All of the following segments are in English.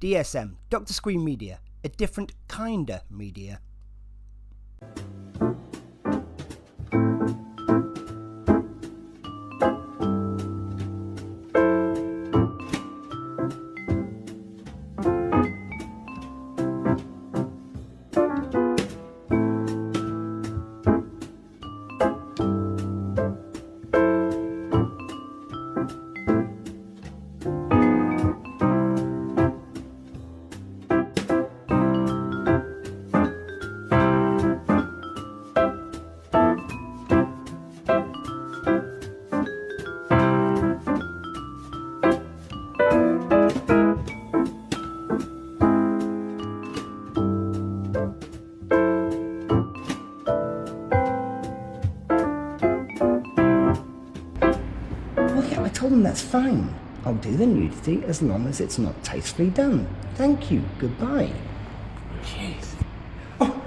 DSM, Dr. Screen Media, a different kinda media. I told them that's fine. I'll do the nudity as long as it's not tastefully done. Thank you. Goodbye. Jeez. Oh,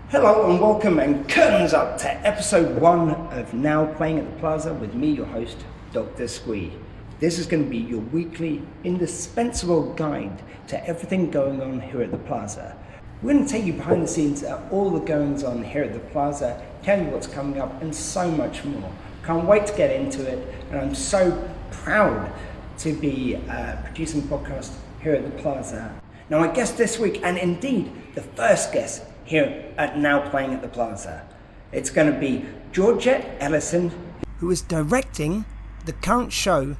hello and welcome and curtains up to episode 1 of Now Playing at the Plaza with me, your host, Dr. Squee. This is going to be your weekly, indispensable guide to everything going on here at the Plaza. We're going to take you behind the scenes at all the goings on here at the Plaza, tell you what's coming up and so much more. Can't wait to get into it, and I'm so proud to be producing a podcast here at the Plaza. Now, my guest this week, and indeed the first guest here at Now Playing at the Plaza, it's going to be Georgette Ellison, who is directing the current show,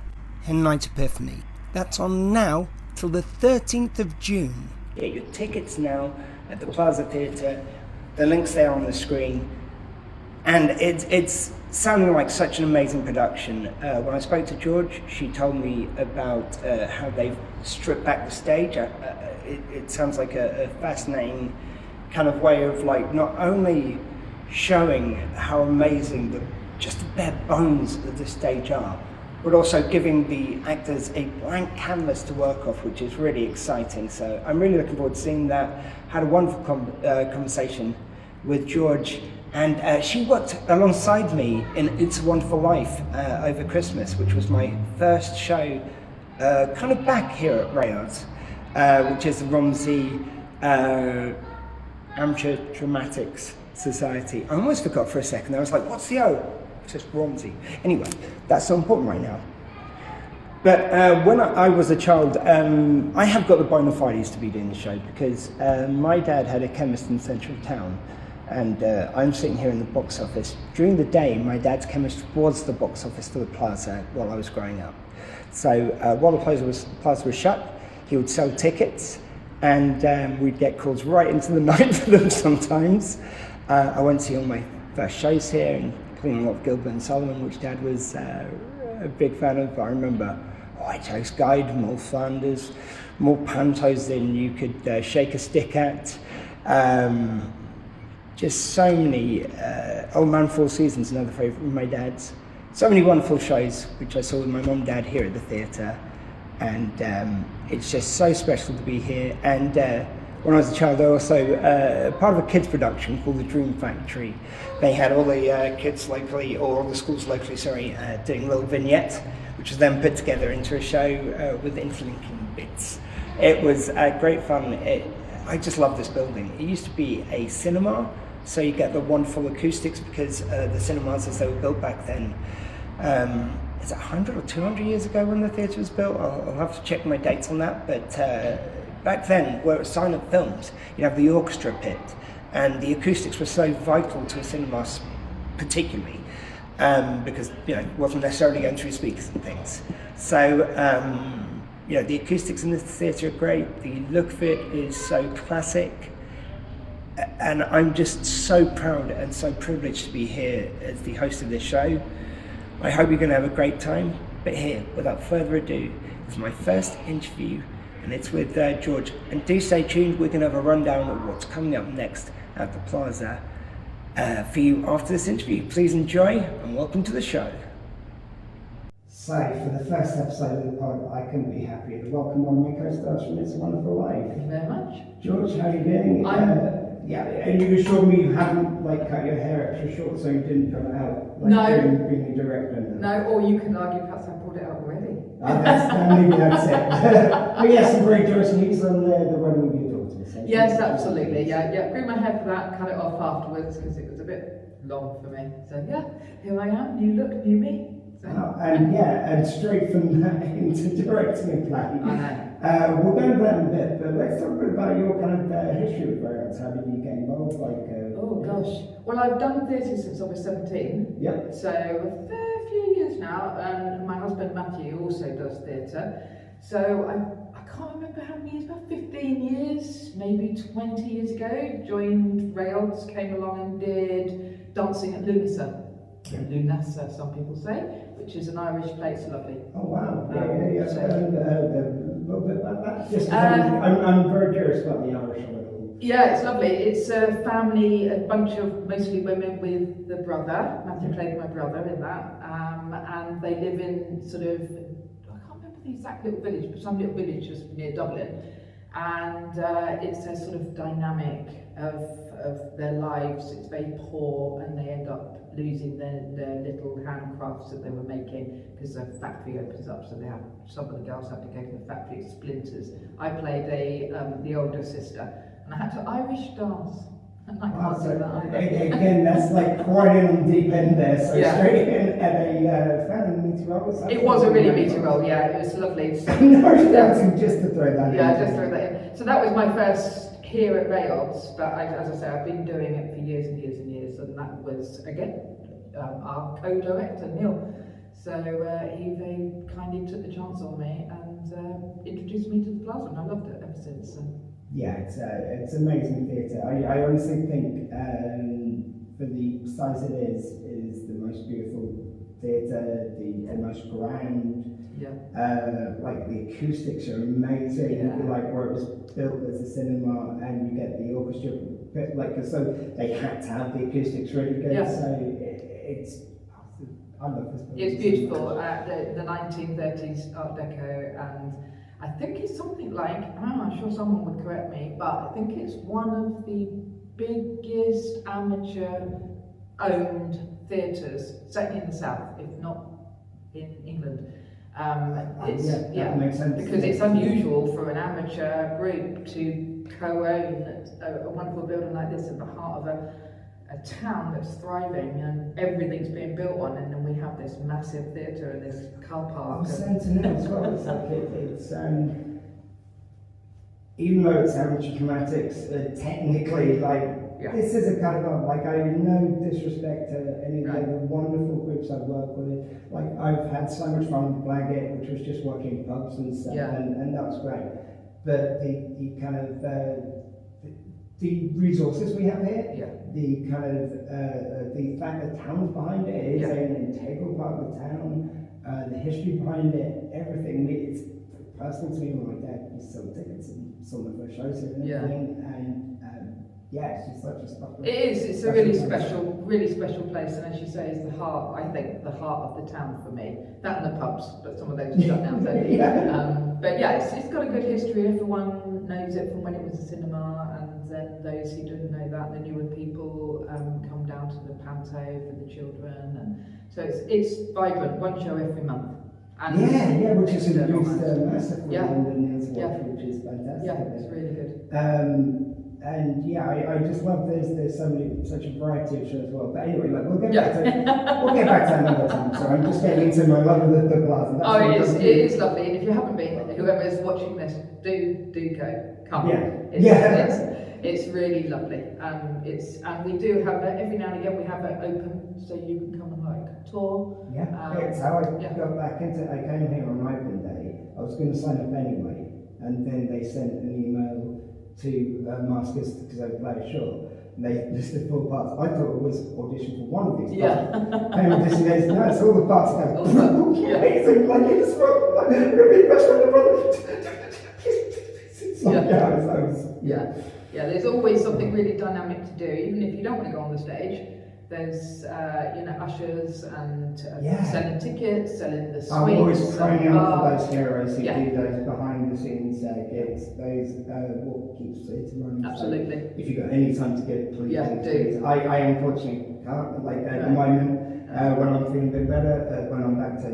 Night Epiphany. That's on now till the 13th of June. Get your tickets now at the Plaza Theatre. The link's there on the screen. And it's sounding like such an amazing production. When I spoke to George, she told me about how they've stripped back the stage. It sounds like a fascinating kind of way of like not only showing how amazing just the bare bones of the stage are, but also giving the actors a blank canvas to work off, which is really exciting. So I'm really looking forward to seeing that. Had a wonderful conversation with George. And she worked alongside me in It's a Wonderful Life over Christmas, which was my first show kind of back here at Rayards, which is the Romsey Amateur Dramatics Society. I almost forgot for a second. I was like, what's the O? It's just Romsey. Anyway, that's so important right now. But when I was a child, I have got the bona fides to be doing the show because my dad had a chemist in the centre of town. And I'm sitting here in the box office. During the day, my dad's chemist was the box office for the Plaza while I was growing up. So while the Plaza was shut, he would sell tickets, and we'd get calls right into the night for them sometimes. I went to see all my first shows here, including a lot of Gilbert and Sullivan, which Dad was a big fan of. I remember White House Guide, more Flanders, more pantos than you could shake a stick at. Just so many, Old Man Four Seasons, another favourite of my dad's. So many wonderful shows, which I saw with my mum and dad here at the theatre. And it's just so special to be here. And when I was a child, I also part of a kids' production called The Dream Factory. They had all the kids locally, or all the schools locally, doing a little vignette, which was then put together into a show with interlinking bits. It was great fun. I just love this building. It used to be a cinema, so you get the wonderful acoustics because the cinemas as they were built back then, is it 100 or 200 years ago when the theatre was built? I'll have to check my dates on that, but back then, where it was silent films, you'd have the orchestra pit, and the acoustics were so vital to a cinema particularly, because it wasn't necessarily going through speakers and things. So, the acoustics in this theatre are great, the look of it is so classic, and I'm just so proud and so privileged to be here as the host of this show. I hope you're going to have a great time, but here, without further ado, is my first interview, and it's with George. And do stay tuned, we're going to have a rundown of what's coming up next at the Plaza for you after this interview. Please enjoy, and welcome to the show. So, for the first episode of the pod, I couldn't be happier to welcome one of my co-stars from It's a Wonderful Life. Thank you very much. George, how are you doing? Yeah, and you assured me you hadn't like cut your hair extra short so you didn't pull it out. Like No. being a director. No, or you can argue perhaps I pulled it out already. Maybe that's it. But yes, some great Joyce news on the wedding with your daughter. So Yes, absolutely. Yeah. Grew my hair for that, cut it off afterwards because it was a bit long for me. So yeah, here I am, new look, new me. So. And straight from that into directing a play. I know. We'll go into that in a bit, but let's talk a bit about your kind of history with Royals. How did you get involved? Oh gosh. Well, I've done theatre since I was 17. Yep. So a fair few years now, and my husband Matthew also does theatre. So I can't remember how many years, about 15 years, maybe 20 years ago, joined Rails, came along and did Dancing at Lunasa, some people say, which is an Irish play. It's lovely. Oh wow! Yeah. A little bit about that. Just I'm very curious about the Irish a little. Yeah, it's lovely. It's a family, a bunch of mostly women with the brother. Matthew played my brother in that, and they live in sort of, I can't remember the exact little village, but some little village just near Dublin. And it's a sort of dynamic of their lives. It's very poor, and they end up losing their little handcrafts that they were making because the factory opens up, so some of the girls have to go to the factory. It splinters. I played the older sister, and I had to Irish dance. And I can't do that either. Again, that's like quite in the deep end there. So Yeah. straight in at a fairly meaty role. It was a really meaty role, yeah. It was lovely. So, No, dancing, just to throw that in. Yeah, just throw that in. So that was my first here at Rails, but as I say, I've been doing it for years and years and years, and that was, again, our co-director, Neil. So he very kindly took the chance on me and introduced me to the Plaza, and I loved it ever since. So. Yeah, it's amazing theatre. I honestly think for the size it is the most beautiful theatre, the most grand. Yeah. Like the acoustics are amazing. Yeah. Like where it was built as a cinema, and you get the orchestra. Like so, they had to have the acoustics really good. Yeah. So it's. I love this place. It's beautiful. The 1930s Art Deco, and I think it's something like, I'm sure someone would correct me, but I think it's one of the biggest amateur-owned theatres, certainly in the south, if not in England. That makes sense. Because it's unusual for an amateur group to co-own a wonderful building like this at the heart of a town that's thriving and everything's being built on, and then we have this massive theatre and this car park. Sentinel as well. It's like it's even though it's amateur dramatics, technically this is a kind of like I no disrespect to any of the wonderful groups I've worked with. Like I've had so much fun with Blaggett, which was just working in pubs and stuff, and that was great. But the kind of the resources we have here, the kind of the fact that the town's behind it is an integral part of the town, the history behind it, everything. It's personal to me when my dad used to sell tickets and some of the shows and everything, and it's just such a special. It is. It's a really special place, and as you say, it's the heart. I think the heart of the town for me. That and the pubs, but some of those are shut down. But it's got a good history. Everyone knows it from when it was a cinema, and then those who didn't know that, the newer people come down to the panto for the children, and so it's vibrant. One show every month. And which is used massively in the Yeah. which is fantastic. Yeah, it's really good. And I just love there's such a variety of shows as well. But anyway, we'll get back to that another time. So I'm just getting into my love of the Plaza. It is lovely, and if you haven't been, whoever is watching this, do go, come. It's really lovely. And we do have it every now and again. We have it open, so you can come and tour. It's how I got back into it. I came here on open day. I was going to sign up anyway, and then they sent an email to Maskers because I play a show. And they listed 4 parts. I thought it was audition for one of these parts. Came audition days, no, it's all the parts. Amazing, like you just want like be best friend of brother. There's always something really dynamic to do, even if you don't want to go on the stage. There's ushers and Yeah. selling tickets, selling the sweets. I'm always crying out for those bars. heroes who Yeah. do those behind the scenes gigs. Those what keeps it running. Absolutely. So if you've got any time to get it, please. Yeah, please. I unfortunately can't. Like at the moment, when I'm feeling a bit better, when I'm back to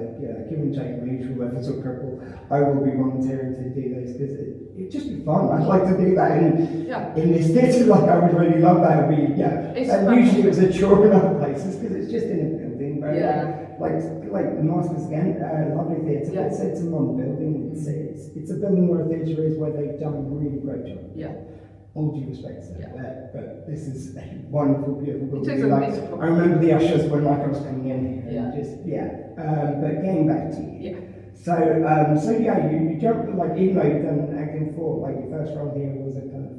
give and take my usual levels of cripple, I will be volunteering to do this because it'd just be fun. I'd like to do that in this theatre. Like I would really love that. It'd be and usually it was a chore in other places because it's just in a building. But like the Masters again, lovely theatre. Yeah. It's a modern building. It's a building where a theatre is where they've done a really great job. Yeah. All due respect to that, but this is a wonderful, beautiful building. I remember the ushers when Michael was coming in here. But getting back to you. Yeah. So you jumped, like, even though you've done acting before, like your first role here was a kind of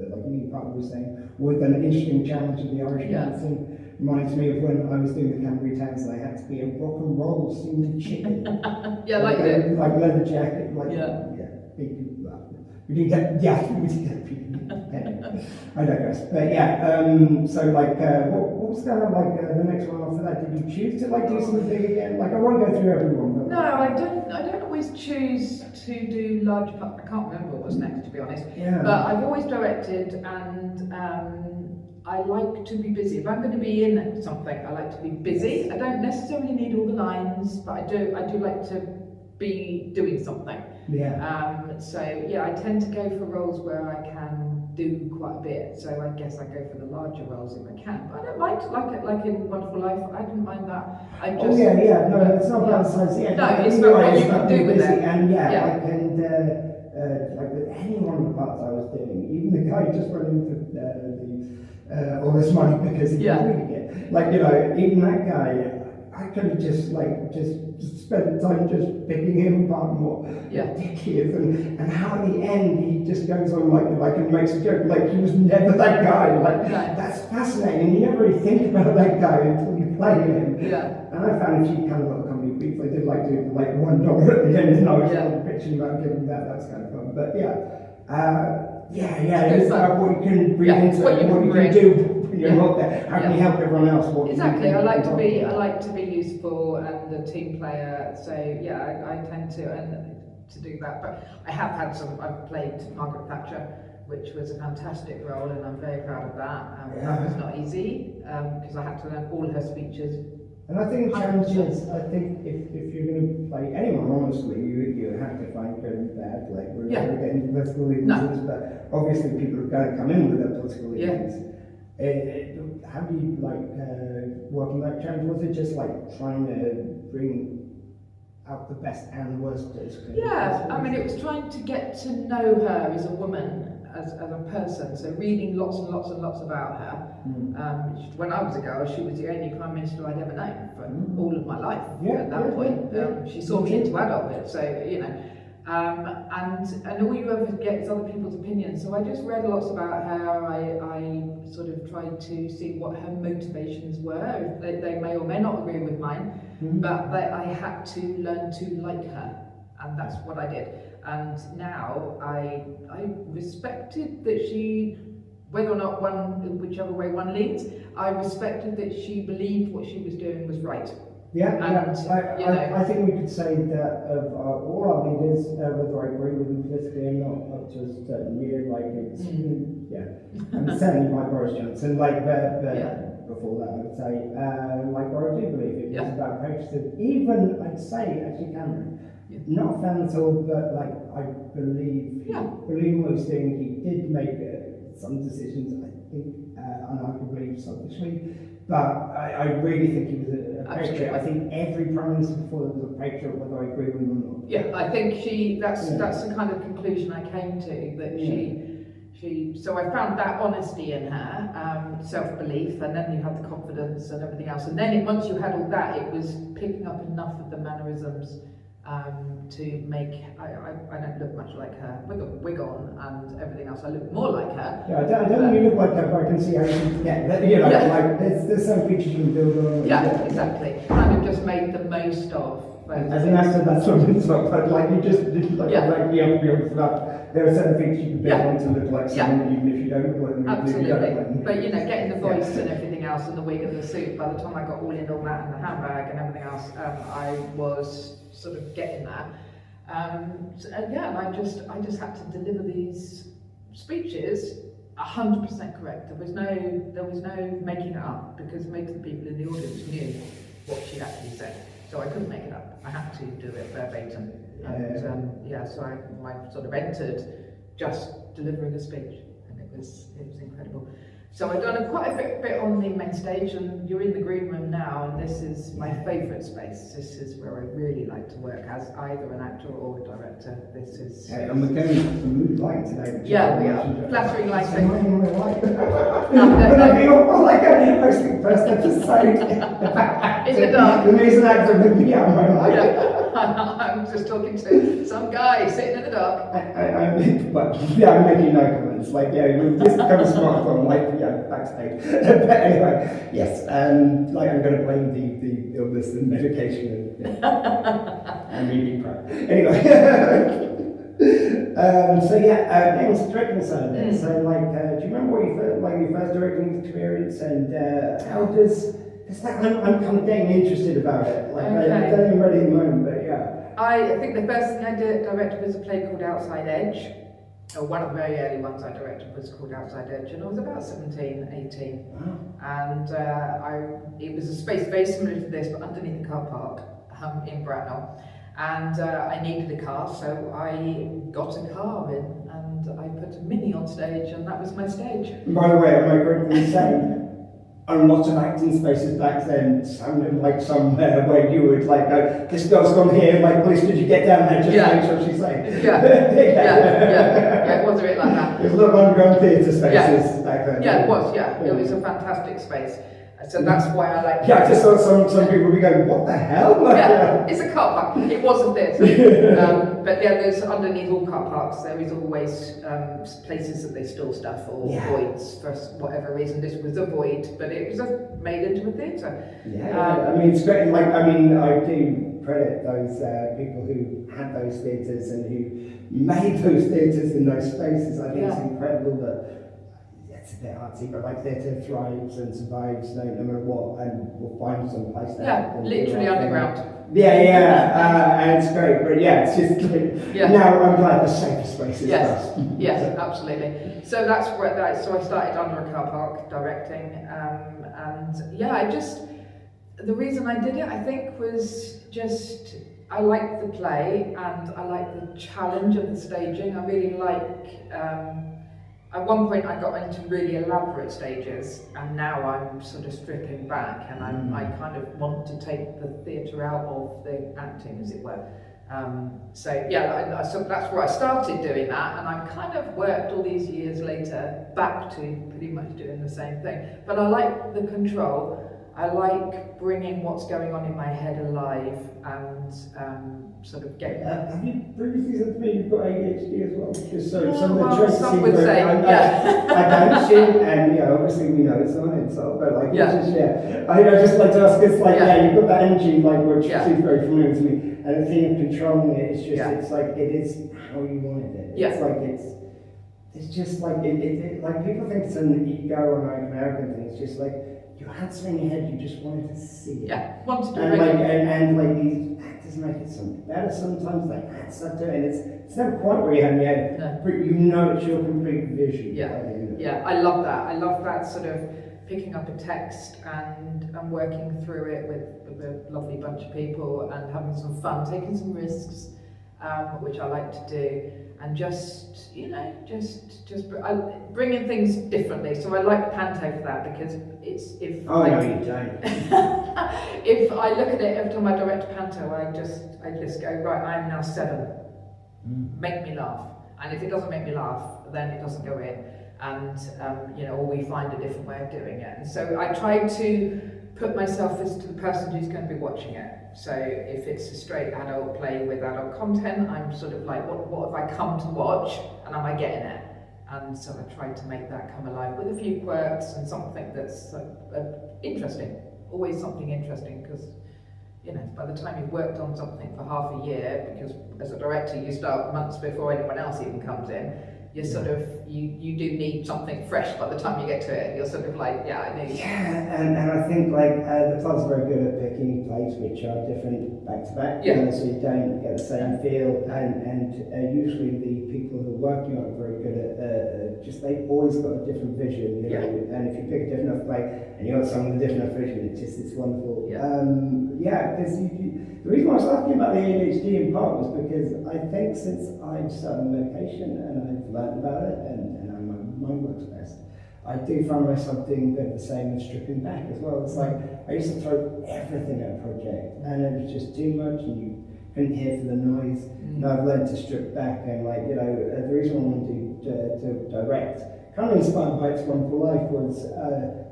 like me partner was saying, with an interesting challenge of the Irish dancing. Reminds me of when I was doing the Canterbury Towns, I had to be a rock and roll singing chicken. like leather jacket, big. We didn't get I digress. But so what was kind of the next one after that? Did you choose to do something big again? Like I won't go through everyone. But no, I don't always choose to do large. I can't remember what was next, to be honest. Yeah. But I've always directed, and I like to be busy. If I'm going to be in something, I like to be busy. I don't necessarily need all the lines, but I do like to be doing something. I tend to go for roles where I can do quite a bit. So I guess I go for the larger roles if I can. But I don't mind like in Wonderful Life. I didn't mind that. No, it's not about the size. No, it's about what you can do with it. And like with any one of the parts I was doing, even the guy just running for all this money because he can read it. Even that guy. I could have just spent time just picking him apart and what dick he is and how at the end he just goes on and makes a joke like he was never that guy. That's fascinating. You never really think about that guy until you play him. Yeah. And I found a few kind of little comedy beats. I did do $1 at the end and I was pitching about giving that. That's kind of fun. But it's about what you can bring into it, what you can do. How can you help everyone else? Exactly. I like to be useful and a team player. So I tend to do that. But I have had I've played Margaret Thatcher, which was a fantastic role, and I'm very proud of that. That was not easy because I had to learn all her speeches. And I think the challenge is, I think if you're going to play anyone, honestly, you have to find good and bad. We're never getting political allegiances, but obviously people are going to come in with their political allegiances. How do you work on that challenge? Was it just trying to bring out the best and the worst? I mean, it was trying to get to know her as a woman, as a person. So reading lots and lots and lots about her. When I was a girl, she was the only Prime Minister I'd ever known for all of my life. At that point, she saw me into adulthood. So and all you ever get is other people's opinions. So I just read lots about her. I sort of tried to see what her motivations were. They may or may not agree with mine, but I had to learn to like her, and that's what I did. And now I respected that she, whether or not whichever way one leans, I respected that she believed what she was doing was right. I think we could say that of all our leaders, whether I agree with them politically or not, up to a certain year, I'm certainly like Boris Johnson, before that I would say, I do believe it was about patriotism. Even, I'd say, actually Cameron, not a fan at all, but I believe what he's doing. He did make some decisions, I think, unarguably selfishly. But I really think he was a patriot. I think every Prime Minister before was a patriot, whether I agree with him or not. Yeah, I think that's the kind of conclusion I came to, that so I found that honesty in her, self-belief, and then you had the confidence and everything else. And then once you had all that, it was picking up enough of the mannerisms to make, I don't look much like her, wig on and everything else. I look more like her. I don't really look like her, but I can see how you can get that. There's some features you can build on. Yeah, exactly. Kind of just made the most of As an actor, that's something so, but like you just like you have to be honest about. There are certain things you can be able to look like someone, even if you don't look like them. Absolutely. But you know, getting the voice and everything else, and the wig and the suit. By the time I got all in all that and the handbag and everything else, I was sort of getting that. And I just had to deliver these speeches 100% correct. There was no making it up, because most of the people in the audience knew what she actually said. So I couldn't make it up. I had to do it verbatim. And so I sort of entered just delivering a speech, and it was incredible. So I've done quite a bit on the main stage, and you're in the green room now, and this is my favourite space. This is where I really like to work as either an actor or a director. This is... and we're going to move light today. Yeah, we are. Flattering lighting. First episode. In the dark. The reason actor with me out my light. Yeah. I'm just talking to some guy sitting in the dark. I'm making no comments. Like, this becomes smartphone, backstage. But anyway, yes, I'm going to blame the illness and medication and me being crap. Anyway, getting to directing side of it. So, do you remember your first directing experience, and how does? I'm kind of getting interested about it. I don't even ready at the moment, but yeah. I think the first thing I directed was a play called Outside Edge. One of the very early ones I directed was called Outside Edge, and I was about 17, 18. Wow. And it was a space very similar to this, but underneath the car park in Bracknell. And I needed a car, so I got a car in, and I put a Mini on stage, and that was my stage. By the way, am I correct in saying a lot of acting spaces back then sounded like somewhere where you would this girl's gone here, please could you get down there just make sure she's safe. Yeah, it was a bit like that. There's a lot of underground theatre spaces back then. Yeah, it was, it was a fantastic space. So that's why I like... Yeah, just some people will be going, what the hell? It's a car park. It was a theatre. But there's underneath all car parks, there is always places that they store stuff, or voids for whatever reason. This was a void, but it was made into a theatre. I mean, it's great. I do credit those people who had those theatres and who made those theatres in those spaces. I think it's incredible that it's a bit artsy, but theatre thrives and survives no matter what, and we'll find some place there. Yeah, literally underground. And it's great, but it's just now I'm glad the safer space is Yes, absolutely. So that's where so I started under a car park directing, the reason I did it, I think, was just I liked the play and I liked the challenge of the staging. I really at one point I got into really elaborate stages, and now I'm sort of stripping back, and I kind of want to take the theatre out of the acting, as it were. So that's where I started doing that, and I kind of worked all these years later back to pretty much doing the same thing. But I like the control. I like bringing what's going on in my head alive and sort of getting... have you previously said to me you've got ADHD as well? Just so some some would say, I don't shoot, and obviously we know it's not an insult, but I just like to ask, you've got that energy, which seems very familiar to me, and the thing of controlling it is just, it's it is how you wanted it. It's just people think it's an ego or an American thing. It's just you had something in your head, you just wanted to see it. Yeah, wanted to and these actors make it something better sometimes, they add stuff to it, and it's never quite where you had in your head, but it's your complete vision. I love that. I love that sort of picking up a text and working through it with a lovely bunch of people and having some fun, taking some risks, which I like to do, and just bringing things differently. So I like Panto for that, because no, you don't. If I look at it every time I direct Panto, I just go, right, I'm now 7. Make me laugh, and if it doesn't make me laugh, then it doesn't go in, and or we find a different way of doing it. And so I try to put myself as to the person who's going to be watching it. So if it's a straight adult play with adult content, I'm sort of like, what have I come to watch, and am I getting it? And so I try to make that come alive with a few quirks and something that's interesting. Always something interesting, because you know, by the time you've worked on something for half a year, because as a director you start months before anyone else even comes in, you're sort of, you do need something fresh by the time you get to it. You're sort of like, yeah, I need. Yeah, and I think like the plots are very good at picking plays which are different back to back, so you don't get the same feel, and usually the people who are working on it are very good at just, they've always got a different vision, you know, and if you pick a different enough play and you've got someone with a different enough vision, it's wonderful. Because the reason why I was asking about the ADHD in part was because I think since I've started medication and I've learned about it and my mind works best, I do find myself doing a bit of the same with stripping back as well. It's like I used to throw everything at a project and it was just too much and you couldn't hear for the noise. Now I've learned to strip back and, like, you know, the reason I wanted to direct, kind of inspired by It's Wonderful Life, was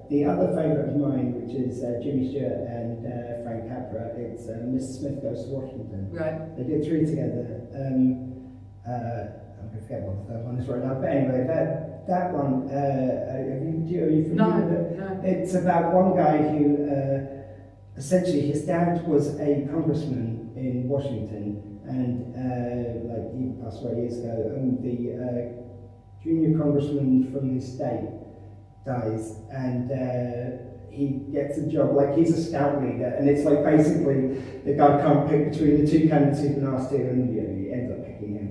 the other favourite of mine, which is Jimmy Stewart and Frank Capra. It's Mr. Smith Goes to Washington. Right. They did 3 together. I'm going to forget what the third one is right now, but anyway, that one, are you familiar with it? No. It's about one guy who, essentially, his dad was a congressman in Washington, and like he passed away years ago, and the junior congressman from his state dies, and he gets a job, like he's a scout leader, and it's like basically the guy can't pick between the 2 candidates he's been asked to, and you know, he ends up picking him.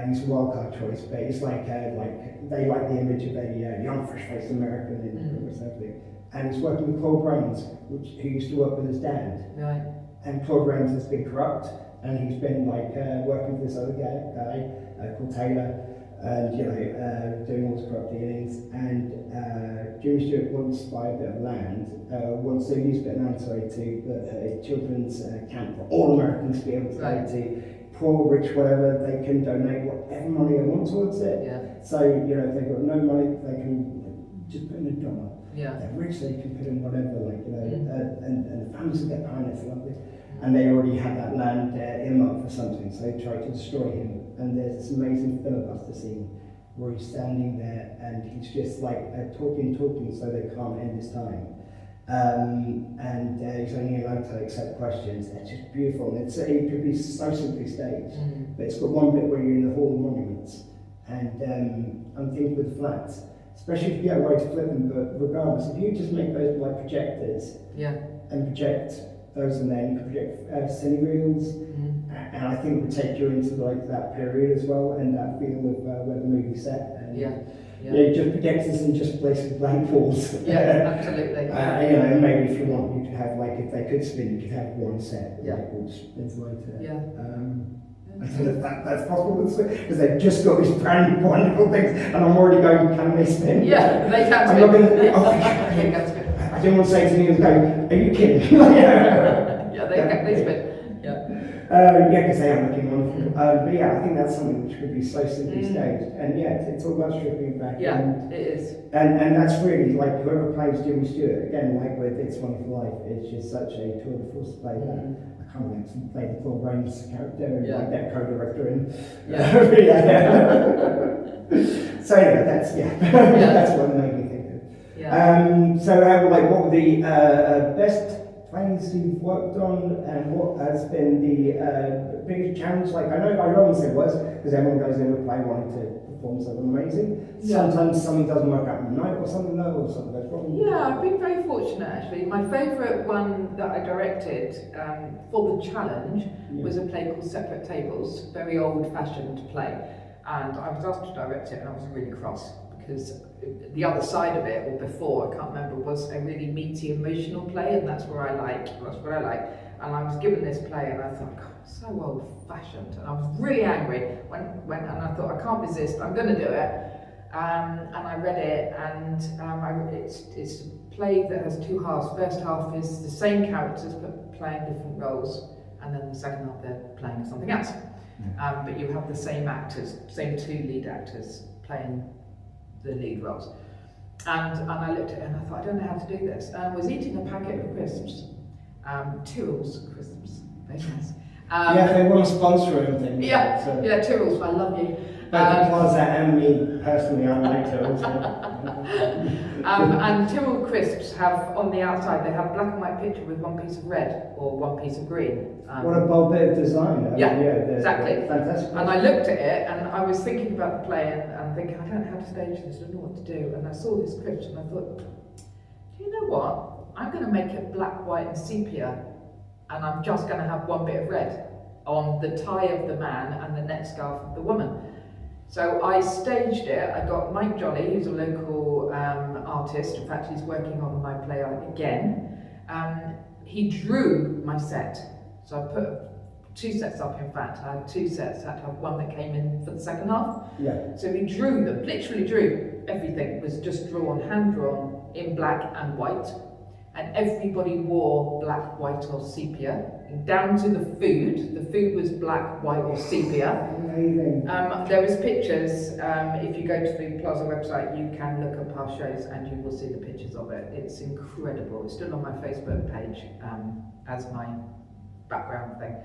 He's a wildcard choice, but it's like they like the image of a young, fresh-faced American in something. And he's working with Claude Rains, who used to work with his dad. Right. And Claude Rains has been corrupt, and he's been like working with this other guy called Taylor, and you know, doing all his corrupt dealings. And Jimmy Stewart wants to buy a bit of land, wants to use a bit of land, to put a children's camp for all Americans to be able to go to. Poor, rich, whatever, they can donate whatever money they want towards it. So, you know, if they've got no money, they can just put in $1. They're rich, they can put in whatever, like, you know, and the families will get behind it, love it. And they already had that land earmarked for something, so they tried to destroy him. And there's this amazing filibuster scene where he's standing there and he's just like talking, so they can't end his time. And he's only allowed to accept questions. It's just beautiful, and it could be so simply staged, but it's got one bit where you're in the Hall of Monuments, and I'm thinking with flats, especially if you get a way to flip them, but regardless, if you just make those like projectors, and project those in there, you can project cine reels, and I think it would take you into like that period as well, and that feel of where the movie's set. And, just projectors and just places blank walls. Absolutely. You know, maybe if you want, you could have, like, if they could spin, you could have one set, like, which spins later. I don't know if that's possible, because they've just got these brand new wonderful things, and I'm already going, can they spin? They can spin. I'm not gonna, I didn't want to say to me, are you kidding? They spin. Because they are looking wonderful. But yeah, I think that's something which could be so simply staged. And it's all about stripping back. It is. And that's really, like, whoever plays Jimmy Stewart, again, like with It's Wonderful Life, it's just such a tour de force to play that. I can't remember to play the Claude Rains character and like that co-director in. So anyway, that's that's what made me think of. So like, what were the best plays you've worked on, and what has been the biggest challenge? Like, I don't want to say worse, because everyone goes in with a play wanting to perform something amazing. Sometimes something doesn't work out in the night, or something goes wrong. I've been very fortunate actually. My favourite one that I directed for the challenge was a play called Separate Tables, very old-fashioned play, and I was asked to direct it, and I was really cross because the other side of it, or before, I can't remember, was a really meaty, emotional play, and that's what I like. And I was given this play, and I thought, God, it's so old-fashioned, and I was really angry when and I thought, I can't resist, I'm going to do it. And I read it, and it's a play that has 2 halves. First half is the same characters but playing different roles, and then the second half they're playing something else. But you have the same actors, same 2 lead actors playing the lead roles. And I looked at it and I thought, I don't know how to do this. And I was eating a packet of crisps, Tyrrell's crisps, very nice. If they want to sponsor anything. Tyrrell's, I love you. Both the Plaza and me personally, I'm later also. And Tyrrell crisps have, on the outside, they have a black and white picture with one piece of red or one piece of green. What a bold bit of design. Yeah, they're exactly. Fantastic. And I looked at it and I was thinking about the play and thinking, I don't know how to stage this, I don't know what to do. And I saw this crisp and I thought, do you know what? I'm going to make it black, white and sepia, and I'm just going to have one bit of red on the tie of the man and the neck scarf of the woman. So I staged it. I got Mike Jolly, who's a local artist. In fact, he's working on my play again. He drew my set. So I put 2 sets up, in fact. I had 2 sets. I had to have one that came in for the second half. Yeah. So he drew them, literally drew. Everything was just drawn, hand-drawn, in black and white. And everybody wore black, white or sepia, down to the food. The food was black, white or sepia. Amazing. There was pictures. If you go to the Plaza website, you can look up our shows and you will see the pictures of it. It's incredible. It's still on my Facebook page as my background thing.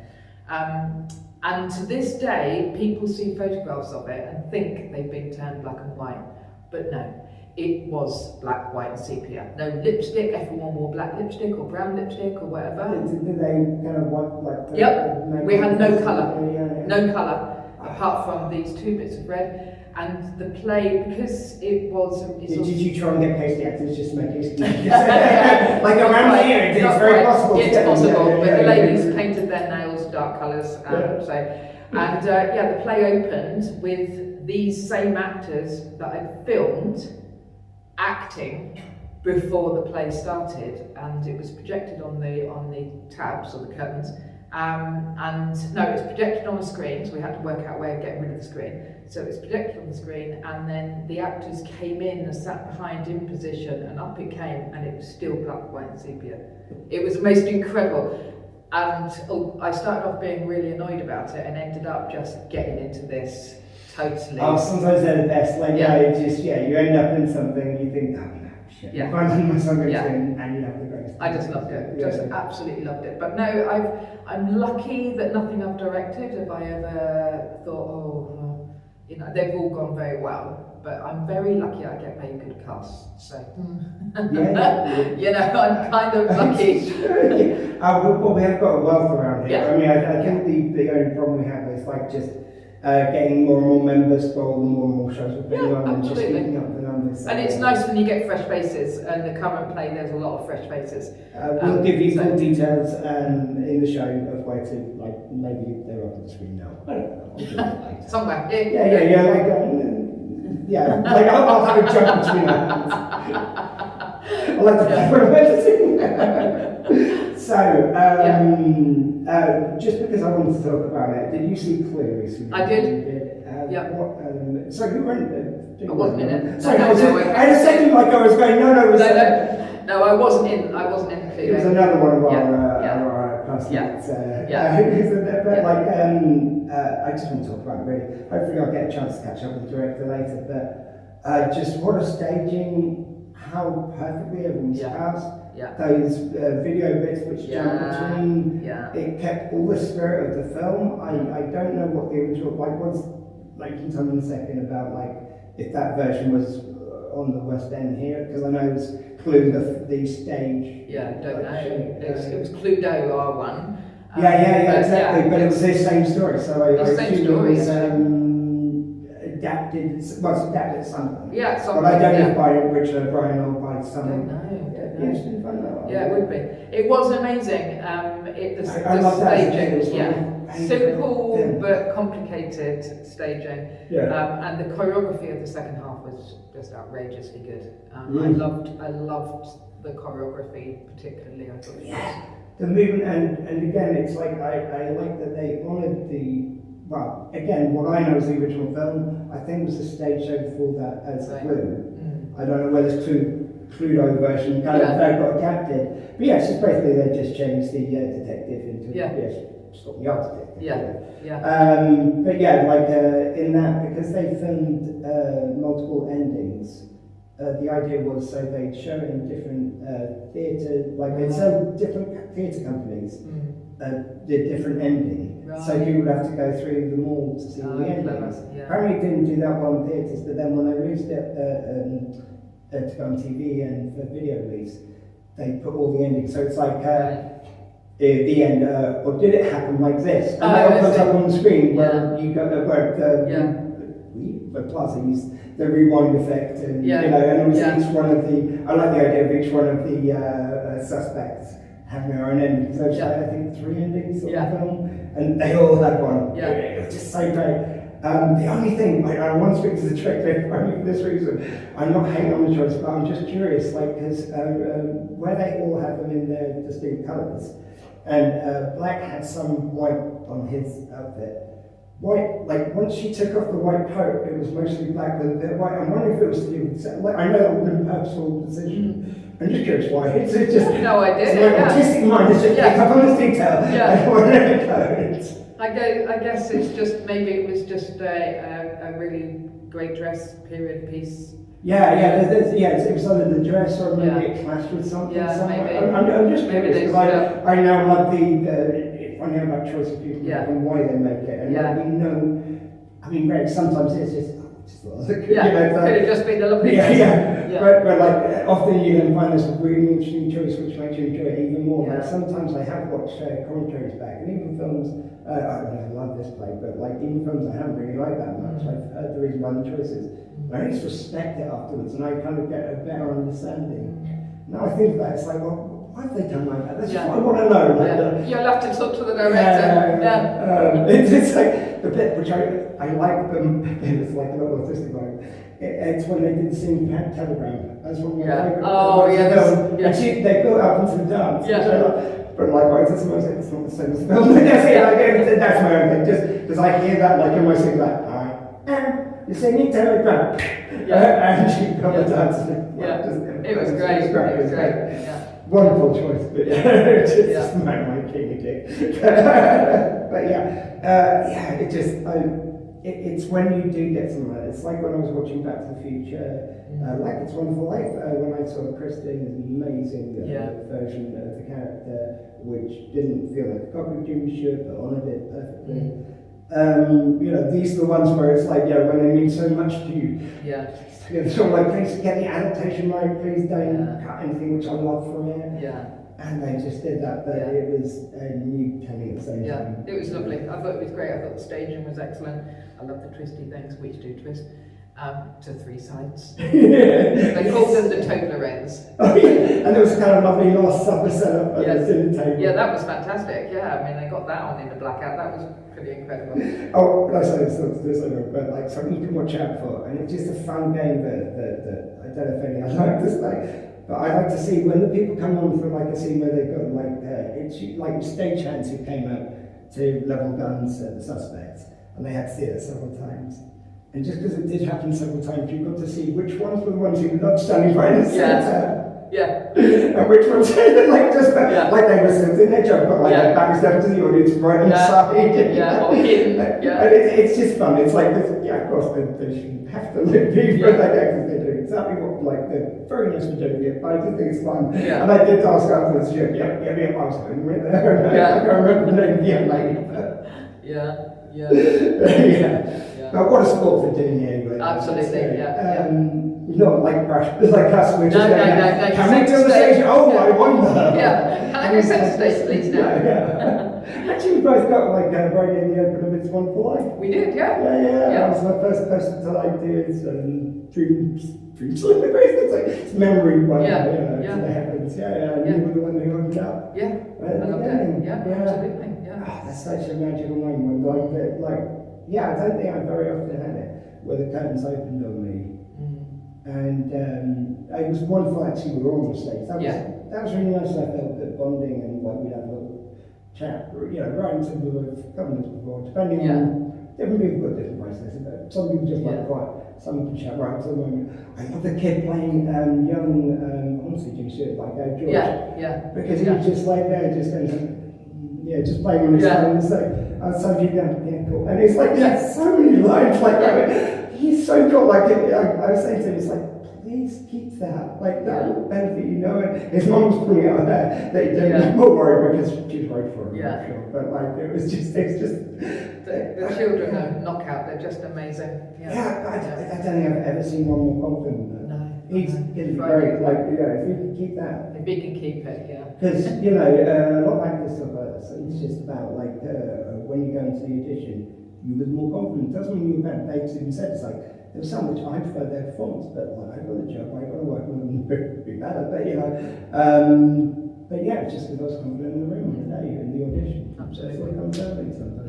And to this day, people see photographs of it and think they've been turned black and white, but no. It was black, white and sepia. No lipstick, everyone wore black lipstick or brown lipstick or whatever. Did they kind of want like... Yep, we had no colour, Yeah. no colour, apart from these 2 bits of red. And the play, because it was... Did you try and get pasty actors just to make it like around here, it's very possible. It's possible, but the ladies painted their nails dark colours. The play opened with these same actors that I'd filmed acting before the play started, and it was projected on the tabs or the curtains, it was projected on a screen, so we had to work out a way of getting rid of the screen. So it was projected on the screen, and then the actors came in and sat behind in position, and up it came, and it was still black, white and sepia. It was most incredible. And I started off being really annoyed about it and ended up just getting into this totally. Oh, sometimes they're the best. Like, you end up in something and you think, oh no, shit. Yeah. I'm my song goes in and you have the greatest. I just loved it. Just absolutely loved it. But no, I'm lucky that nothing I've directed have I ever thought, they've all gone very well. But I'm very lucky I get very good casts. So, I'm kind of lucky. Well, we have got a wealth around here. Yeah. I mean, I think the only problem we have is like just getting more and more members for all the more and more shows we're putting on and just keeping up the numbers. So. And it's nice when you get fresh faces, and the current play there's a lot of fresh faces. We'll give you full details in the show of where to, like, maybe they're up on the screen now. I don't know. I'll do it later. Somewhere. Like I'll have a jump between our hands. I like to play for everything. So, just because I wanted to talk about it, did you see Clue recently? I did. So you weren't. I wasn't in it. Sorry, I had a second like I was going. No, I wasn't in Clue. It was another one of our classmates. But I just want to talk about it really. Hopefully, I'll get a chance to catch up with the director later. But just what a staging, how perfectly everyone's cast. Yeah. Those video bits which jump between, it kept all the spirit of the film. I don't know what the original, you can tell me in a second about if that version was on the West End here, because I know it was Clue, the stage. Yeah, I don't know. It was Cluedo R1. Exactly. But it was the same story, so I assume it was adapted. It's adapted at some point. Yeah, but I don't know if by Richard O'Brien or by someone. Don't know. Yeah, it would be. It was amazing. The staging, simple but complicated staging. And the choreography of the second half was just outrageously good. I loved the choreography particularly. I thought it was. The movement and again, it's like I like that they honoured again, what I know is the original film. I think it was a stage show before that as Clue. I don't know whether it's Cluedo version got adapted. But yes, it's basically they just changed the detective into Scotland Yard detective. But in that, because they filmed multiple endings, the idea was so they'd show it in different theatre, they'd sell different theatre companies the different ending, so you would have to go through them all to see all the endings. Apparently, it didn't do that well in theatres, but then when they released it to go on TV and for video release, they put all the endings. So it's like the end, or did it happen like this? And that all comes up on the screen where you go, but Plaza used the rewind effect, and you know, and obviously each one of the, I like the idea of each one of the suspects having their own ending. So I think 3 endings of the film, and they all had one. It was just so great. The only thing, I want to speak to the director only for this reason. I'm not hating on the choice, but I'm just curious, like, because where they all have them in their distinct colours, and Black had some white on his outfit. White, like once she took off the white coat, it was mostly black with a bit of white. I'm wondering if it was to do with, like, I know that would have been a purposeful decision. I'm just curious why. It's just no idea. It's my artistic mind is just picked up on this detail. I guess it's just, maybe it was just a really great dress period piece. It was either the dress or maybe it clashed with something. Maybe. I'm just curious because I now love finding out about choice of people and why they make it. And like, we know, I mean, Greg, sometimes it's just could have just been the lovely But like often you then find this really interesting choice which makes you enjoy it even more. Like sometimes I have watched commentaries back, and even films, I love this play, but like even films I haven't really liked that much, I've heard the reason behind the choices. I just respect it afterwards, and I kind of get a better understanding. Now I think about it, it's like, well, why have they done like that? That's what I want to know. Like, you'll have to talk to the director. It's like the bit which I like them. It's like a little autistic one. It's when they did the scene Telegram. That's one of my favourite. They built up into the dance. But likewise, it's not the same as the film. That's my own thing. Just because I hear that like in my sleep, like, you're singing Telegram. And she got the dance. It was great. It was great. Wonderful choice, but just my king a dick. But it just it's when you do get something like that. It's like when I was watching Back to the Future, like It's Wonderful Life, when I saw Christine's amazing version of the character, which didn't feel like a copy of Jimmy should, but honoured it perfectly. These are the ones where it's like, when they mean so much to you. Sort of like, please get the adaptation right, please don't cut anything which I love from it. And they just did that, but it was a new telling at the same time. It was lovely. I thought it was great. I thought the staging was excellent. I love the twisty things, which do twist. To 3 sides. They called them the Toblerones. And there was kind of lovely Last Supper set up at the dinner table. Yeah, that was fantastic. I mean, they got that on in the blackout. That was pretty incredible. I say this not to do something, but like something you can watch out for, and it's just a fun game that I don't know if any I like this play, but I like to see when the people come on for like a scene where they've got it's like stagehands who came up to level guns at the suspects, and they had to see it several times. And just because it did happen several times, you got to see which ones were the ones who loved standing right in the centre. And which ones like like they were sitting in their job, but like their back was left to the audience right on the side. And it's just fun. It's like this, of course they shouldn't have to live people like that because they do exactly what they're very nice for doing it, but I just think it's fun. And I did ask afterwards, I was going right there. I can't remember the name of the young lady, but But what a sport for doing it anyway. Absolutely, Not like Rush, it's like us, we're just no, can we do the stage? I wonder. Can I go set the stage, please, now? Actually, we both got right in the open of It's Wonderful Life. We did, I was the first person to do it, dreams like the grace, it's memory one, to the heavens. You were the one who opened up. I loved it. Absolutely. That's such a magical moment. I don't think I've very often had it where the curtains opened on me. And it was wonderful actually we were on the stage. That was really nice. I felt that bonding and we'd have a little chat, right until we were a couple minutes before, depending on different people got different processes. Some people just like quiet, some can chat right up to the moment. I love the kid playing young, honestly, Jim Stewart, like George. Because he was just like there, just going just playing on his phone and saying, some you go, cool. And it's like, so many lines like that. He's so cool. Like, I was saying to him, it's like, please keep that. Like, that will benefit you. And his mum was pulling out there that he didn't worry because she's worried for him, I'm sure. But like, it's just. The children are knockout. They're just amazing. I don't think I've ever seen one more confident. He's going to be very, like, if he can keep that. If he can keep it, Because, a lot of actors talk about this, it's just about, like, when you go into the audition, you were more confident. It doesn't mean you went back to said, it's like, there's some which I prefer their performance, but, like, I got a job, I got to work on them, be better, but, but yeah, it's just because I was confident in the room on the day, in the audition. Absolutely. That's what comes early sometimes.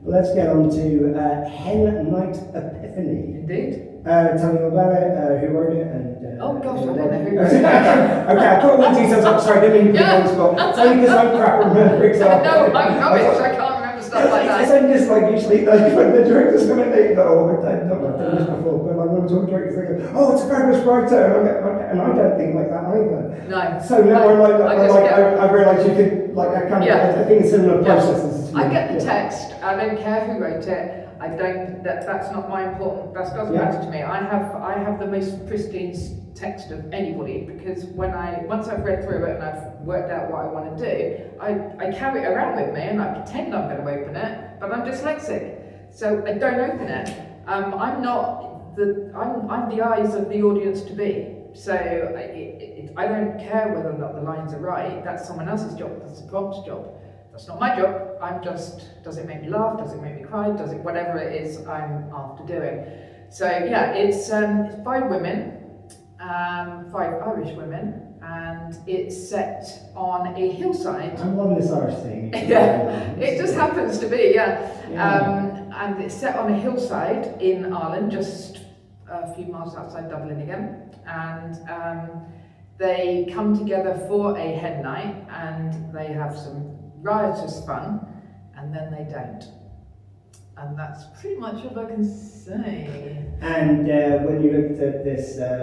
But let's get on to Hen Night Epiphany. Indeed. Tell me about it, who wrote it, and... oh gosh, I don't know who wrote it. Okay, I put all the details up, sorry, I didn't mean to put on the spot. It's only because I'm crap remembering stuff. No, I'm rubbish, I can't remember stuff like that. It's only just like usually, like, when the directors come in, they go, I've done this before, but like, when I'm talking to directors, they go, oh, it's a fabulous writer, and I don't think like that either. No. So now I realise you could, like, I kind of, I think it's similar processes. I get the text, I don't care who wrote it. I don't. That's not my important. That doesn't matter to me. I have the most pristine text of anybody because once I've read through it and I've worked out what I want to do, I carry it around with me and I pretend I'm going to open it, but I'm dyslexic, so I don't open it. I'm the eyes of the audience to be. So I don't care whether or not the lines are right. That's someone else's job. That's the prompt's job. That's not my job. I'm just, does it make me laugh? Does it make me cry? Does it, whatever it is I'm after doing. So it's 5 women, 5 Irish women, and it's set on a hillside. I'm on this Irish thing. It just happens to be, and it's set on a hillside in Ireland, just a few miles outside Dublin again, and they come together for a hen night, and they have some riotous fun, and then they don't. And that's pretty much all I can say. And when you looked at this, how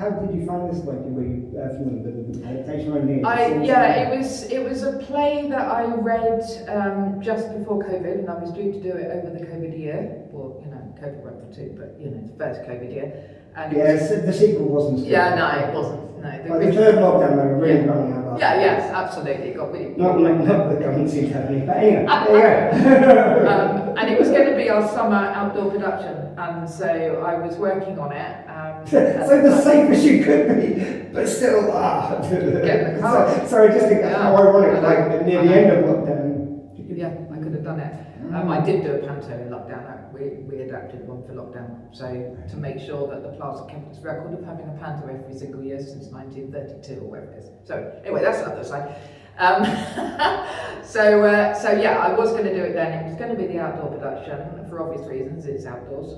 did you find this? Like, were you familiar with the adaptation or anything? It was a play that I read just before COVID, and I was due to do it over the COVID year. Well, COVID went for 2, but the first COVID year. And the sequel wasn't. No, it wasn't. No, the third lockdown, they were really running out. Yes, absolutely. It got really. Not the government seemed to have any, but anyway, there you go. And it was going to be our summer outdoor production, and so I was working on it. So the safest you could be, but still, get in the car. Sorry, just think how ironic, like near the end of lockdown. Yeah, I could have done it. I did do a panto in lockdown. We adapted one for lockdown, so to make sure that the Plaza kept its record of having a panto every single year since 1932 or whatever it is. So anyway, that's another side. I was going to do it then. It was going to be the outdoor production for obvious reasons. It's outdoors.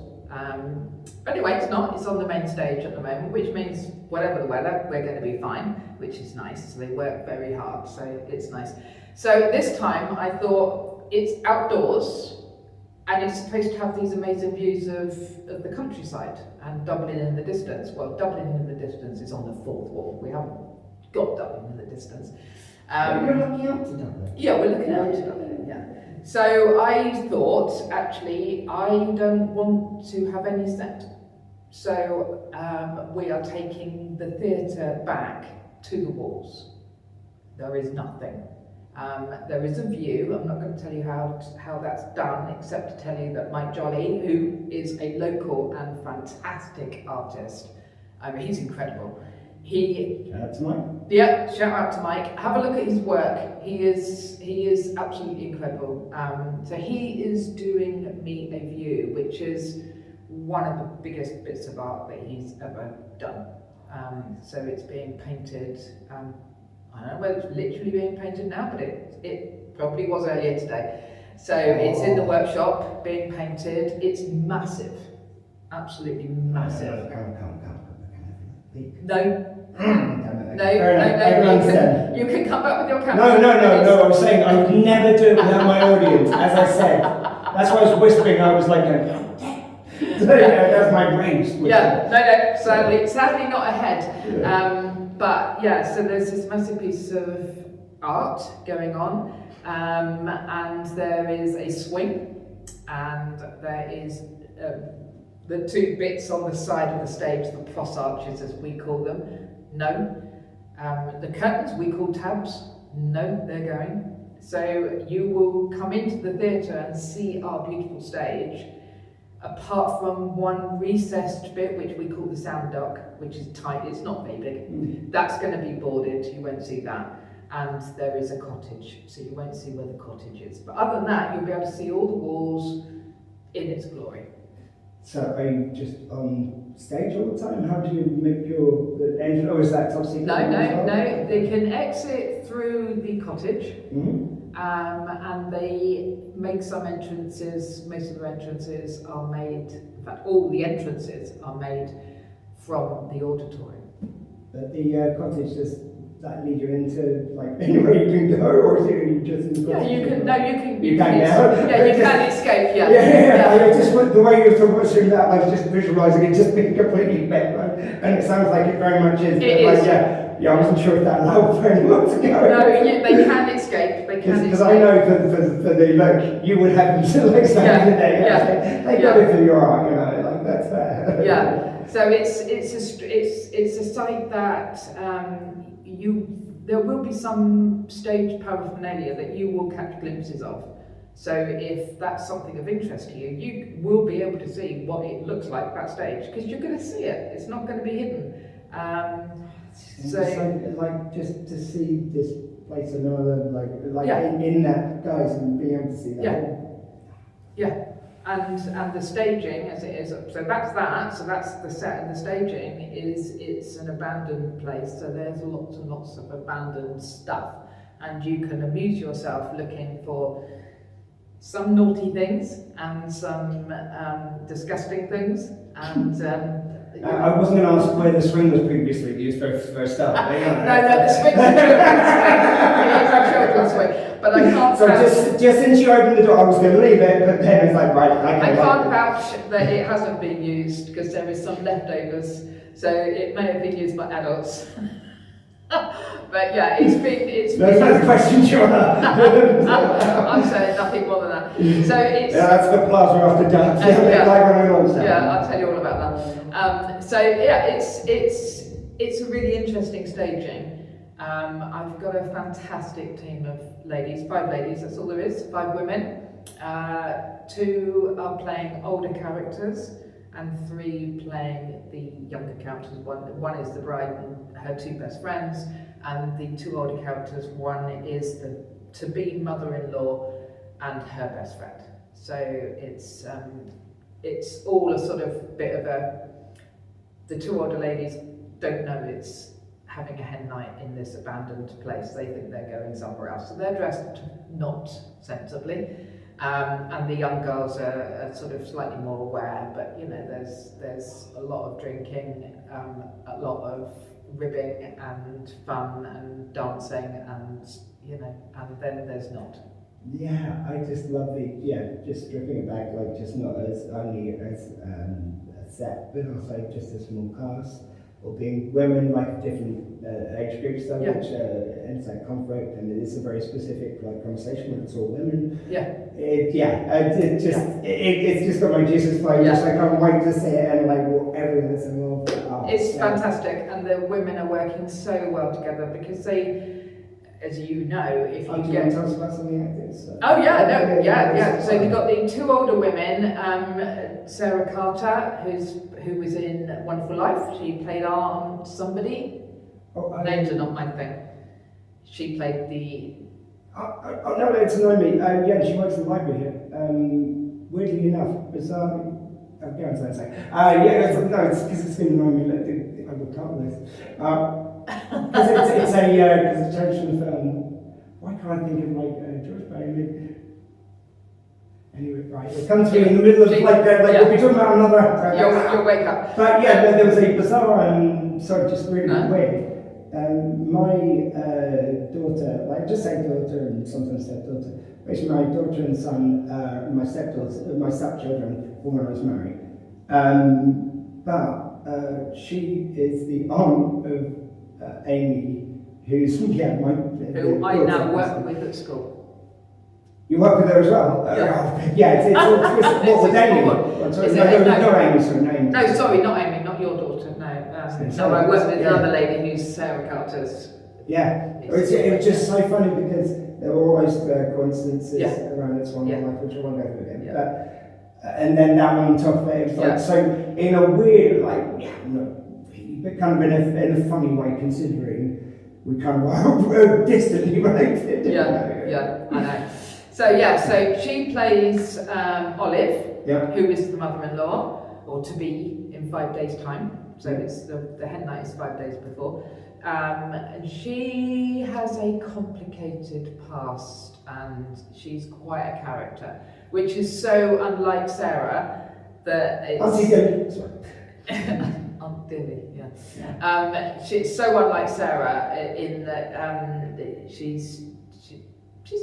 But anyway, it's not. It's on the main stage at the moment, which means whatever the weather, we're going to be fine, which is nice. So they work very hard, so it's nice. So this time I thought it's outdoors. And it's supposed to have these amazing views of the countryside and Dublin in the distance. Well, Dublin in the distance is on the 4th wall. We haven't got Dublin in the distance. You're looking out to Dublin? Yeah, we're looking out to Dublin, yeah. So I thought, actually, I don't want to have any set. So we are taking the theatre back to the walls. There is nothing. There is a view. I'm not going to tell you how that's done, except to tell you that Mike Jolly, who is a local and fantastic artist, he's incredible. Shout out to Mike. Yeah, shout out to Mike. Have a look at his work. He is absolutely incredible. So he is doing me a view, which is one of the biggest bits of art that he's ever done. So it's being painted. I don't know whether it's literally being painted now, but it probably was earlier today. So it's in the workshop being painted. It's massive, absolutely massive. No. You can come back with your camera. No. I was saying I would never do it without my audience, as I said. That's why I was whispering. I was like, that's my rage. No. Sadly not ahead. But yeah, so there's this massive piece of art going on, and there is a swing, and there is the two bits on the side of the stage, the cross arches as we call them, no. The curtains we call tabs, no, they're going. So you will come into the theatre and see our beautiful stage, apart from one recessed bit which we call the sound dock, which is tiny, it's not very big. That's going to be boarded, you won't see that. And there is a cottage, so you won't see where the cottage is. But other than that, you'll be able to see all the walls in its glory. So are you just on stage all the time? How do you make your entrance? Or is that top secret? No. They can exit through the cottage, Mm-hmm. and they make some entrances. Most of their entrances are made. In fact, all the entrances are made from the auditorium. But the cottage, does that lead you into like anywhere you can go, or is it just in the cottage? Yeah, you can. No, you can. You can now. Yeah, you can escape. Yeah. I just the way you were talking that, I was just visualising it just being completely better, and it sounds like it very much is. It like, is. Yeah, I wasn't sure if that allowed for anyone to go. No, they can escape. They can escape. Because I know for the look, you would have them to like stand in there. Yeah. They got it for your art, you know, like that's fair. Yeah. So it's a site that there will be some stage paraphernalia that you will catch glimpses of. So if that's something of interest to you, you will be able to see what it looks like backstage, because you're going to see it. It's not going to be hidden. So like just to see this place another like Yeah. in that guys and being able to see that. Yeah. And the staging as it is, so that's that. So that's the set, and the staging it's an abandoned place. So there's lots and lots of abandoned stuff, and you can amuse yourself looking for some naughty things and some disgusting things, and. I wasn't going to ask where the swing was previously used for stuff. No, the swing's a children's swing. It is a children's swing, but I can't. So just since you opened the door, I was going to leave it, but then it's like right. I can't vouch that it hasn't been used because there is some leftovers, so it may have been used by adults. But yeah, it's been. No further questions, Your Honour. I'm saying nothing more than that. So it's. Yeah, that's the plaza after dance. Yeah, I'll tell you all about that. So yeah, it's a really interesting staging. I've got a fantastic team of ladies, 5 ladies. That's all there is. 5 women. 2 are playing older characters, and 3 playing the younger characters. One is the bride and her 2 best friends, and the 2 older characters. One is the to-be mother-in-law and her best friend. So it's all a sort of bit of a. The 2 older ladies don't know it's having a hen night in this abandoned place. They think they're going somewhere else, so they're dressed not sensibly. And the young girls are sort of slightly more aware, but you know, there's a lot of drinking, a lot of ribbing and fun and dancing, and you know, and then there's not. Yeah, I just love just stripping it back, like just not as only as a set, but also just a small cast, or being women like different age groups, so which ends that conflict, and it is a very specific like conversation when it's all women. It's just got my juices flowing. Just I can't wait to see it and like everything that's involved. It's fantastic, and the women are working so well together because they. As you know, if you get. Tell us about some of the actors. So you've got the 2 older women, Sarah Carter, who was in Wonderful Life. She played Aunt somebody. Names are not my thing. She played the. No, it's Naomi. She works in the library here. Weirdly enough, bizarrely. I'll go on to that second. It's because it's been Naomi. I will count this. Because it's a traditional film. Why can't I think of like George Bailey? Anyway, right, it comes through in the middle of we'll be talking about another. You'll wake up. But there was a bizarre just really weird. My daughter, like just say daughter and sometimes stepdaughter, basically my daughter and son, my stepchildren, when I was married. But she is the aunt of Amy, who's who I now work with at school. You work with her as well? It's all twisted. What with Amy? Not Amy, sorry, Amy. No, sorry, not Amy, not your daughter, no. So I work with another lady who's Sarah Carter's. Yeah, it was just so funny because there were almost coincidences around this one in life, which I won't go through again. Yeah. And then that one on top of it, it was like, so in a weird, but kind of in a funny way, considering we kind of were distantly related. Yeah, I know. So she plays Olive, who is the mother-in-law, or to be in 5 days' time. So it's the hen night is 5 days before. And she has a complicated past, and she's quite a character, which is so unlike Sarah that it's... Aunt Dilly, she's so unlike Sarah in that she's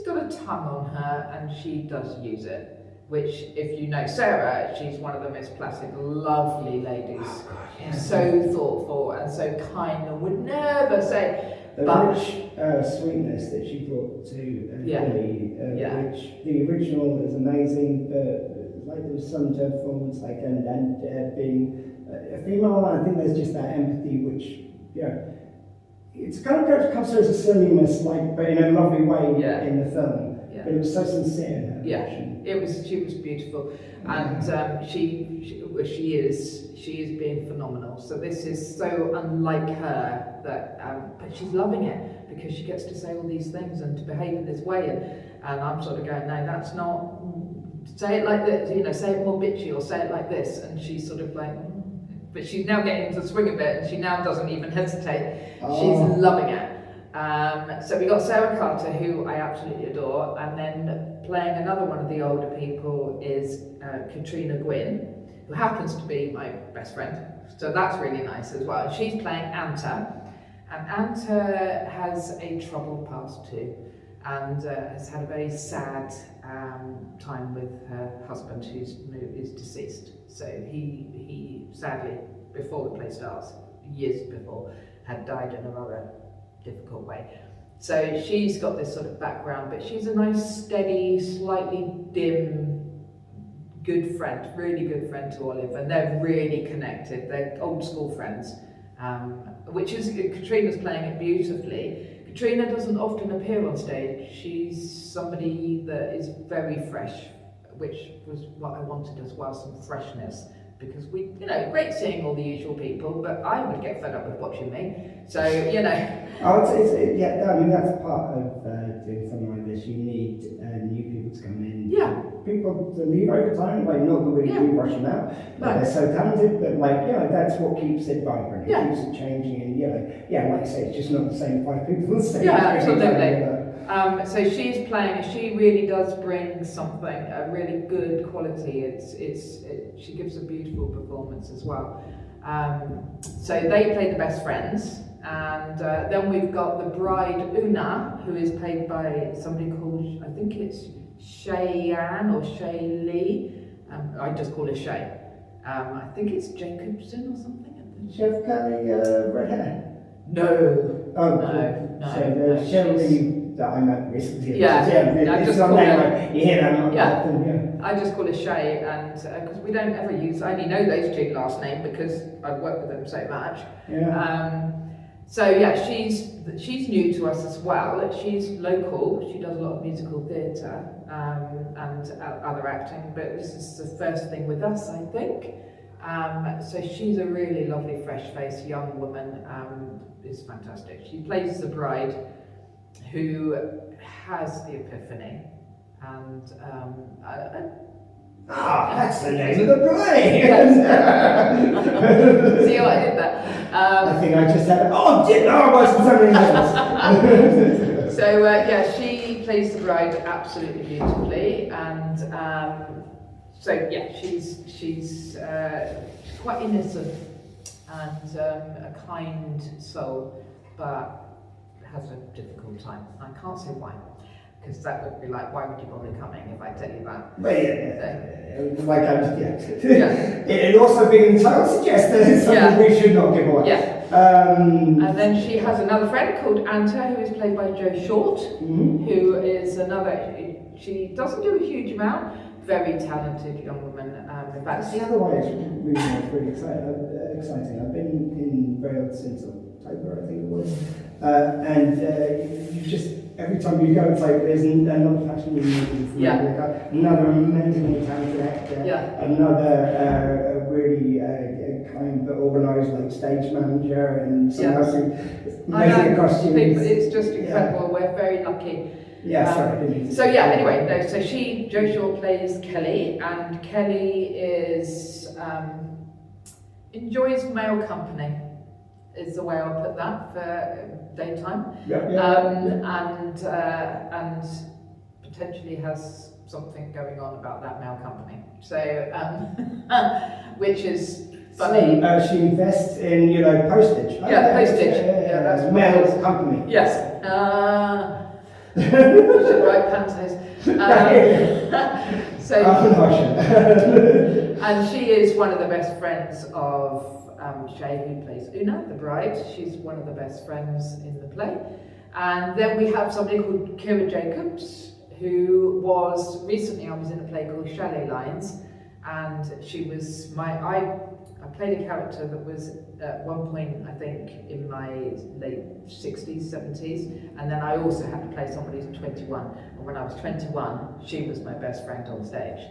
got a tongue on her, and she does use it. Which, if you know Sarah, she's one of the most placid, lovely ladies. So thoughtful and so kind, and would never say. The rich sweetness that she brought to Billy, which the original is amazing, but like there was some to performance, and being a female, I think there's just that empathy, which it's kind of comes through as a silliness, but in a lovely way in the film. But it was so sincere in her passion. She was beautiful, and she is being phenomenal. So this is so unlike her that, but she's loving it because she gets to say all these things and to behave in this way, and I'm sort of going, no, that's not. Say it like this, say it more bitchy, or say it like this, and she's sort of like. But she's now getting into the swing of it, and she now doesn't even hesitate. She's loving it. So we got Sarah Carter, who I absolutely adore, and then playing another one of the older people is Katrina Gwynn, who happens to be my best friend. So that's really nice as well. She's playing Anta, and Anta has a troubled past too, and has had a very sad time with her husband, who is deceased. So he sadly, before the play starts, years before, had died in a rather difficult way. So she's got this sort of background, but she's a nice, steady, slightly dim, good friend, really good friend to Olive, and they're really connected. They're old school friends, which is, Katrina's playing it beautifully. Katrina doesn't often appear on stage. She's somebody that is very fresh, which was what I wanted as well, some freshness. Because great seeing all the usual people, but I would get fed up with watching me. So, I mean, that's part of doing something like this. You need new people to come in. Yeah. People to leave over time, not that we rush them out. But they're so talented, but that's what keeps it vibrant. It keeps it changing, and like I say, it's just not the same 5 people on stage. Yeah, absolutely. So she's playing. She really does bring something, a really good quality. She gives a beautiful performance as well. So they play the best friends, and then we've got the bride Una, who is played by somebody called, I think it's Cheyenne or Shay Lee. I just call her Shay. I think it's Jacobson or something. She have curly red hair? No. Oh, no. So there's Shirley that I met recently. It's not name, you hear that often, I just call her Shay, and because we don't ever use, I only know those 2 last names because I've worked with them so much. She's new to us as well. She's local. She does a lot of musical theatre and other acting, but this is the first thing with us, I think. So she's a really lovely, fresh-faced young woman. Is fantastic. She plays the bride, who has the Epiphany, and that's the name of the play. See how I did that? I think I just had. I wasn't something else. So she plays the bride absolutely beautifully, and she's quite innocent and a kind soul, but has a difficult time. I can't say why, because that would be like, why would you bother coming if I tell you that? But It also being entitled suggests that it's something we should not give away. And then she has another friend called Anta, who is played by Joe Short, who is another. she doesn't do a huge amount. Very talented young woman. In fact, That's the other way it's really exciting. I've been in Wales since October, I think it was. And you just, every time you go, it's like there's another fashion movie from America, another amazingly talented actor, another really kind but organised like stage manager, and someone else who amazing costumes. It's just incredible. We're very lucky. Anyway, so Jo Shaw plays Kelly, and Kelly is enjoys male company, is the way I'll put that for daytime, and potentially has something going on about that male company. So, which is funny. So, she invests in postage. Postage. That's male company. Yes. Should write pantos. And she is one of the best friends of Shay, who plays Una, the bride. She's one of the best friends in the play. And then we have somebody called Kira Jacobs, who was recently, I was in a play called Chalet Lines, and she was I played a character that was at one point, I think, in my late 60s, 70s, and then I also had to play somebody who's 21. And when I was 21, she was my best friend on stage.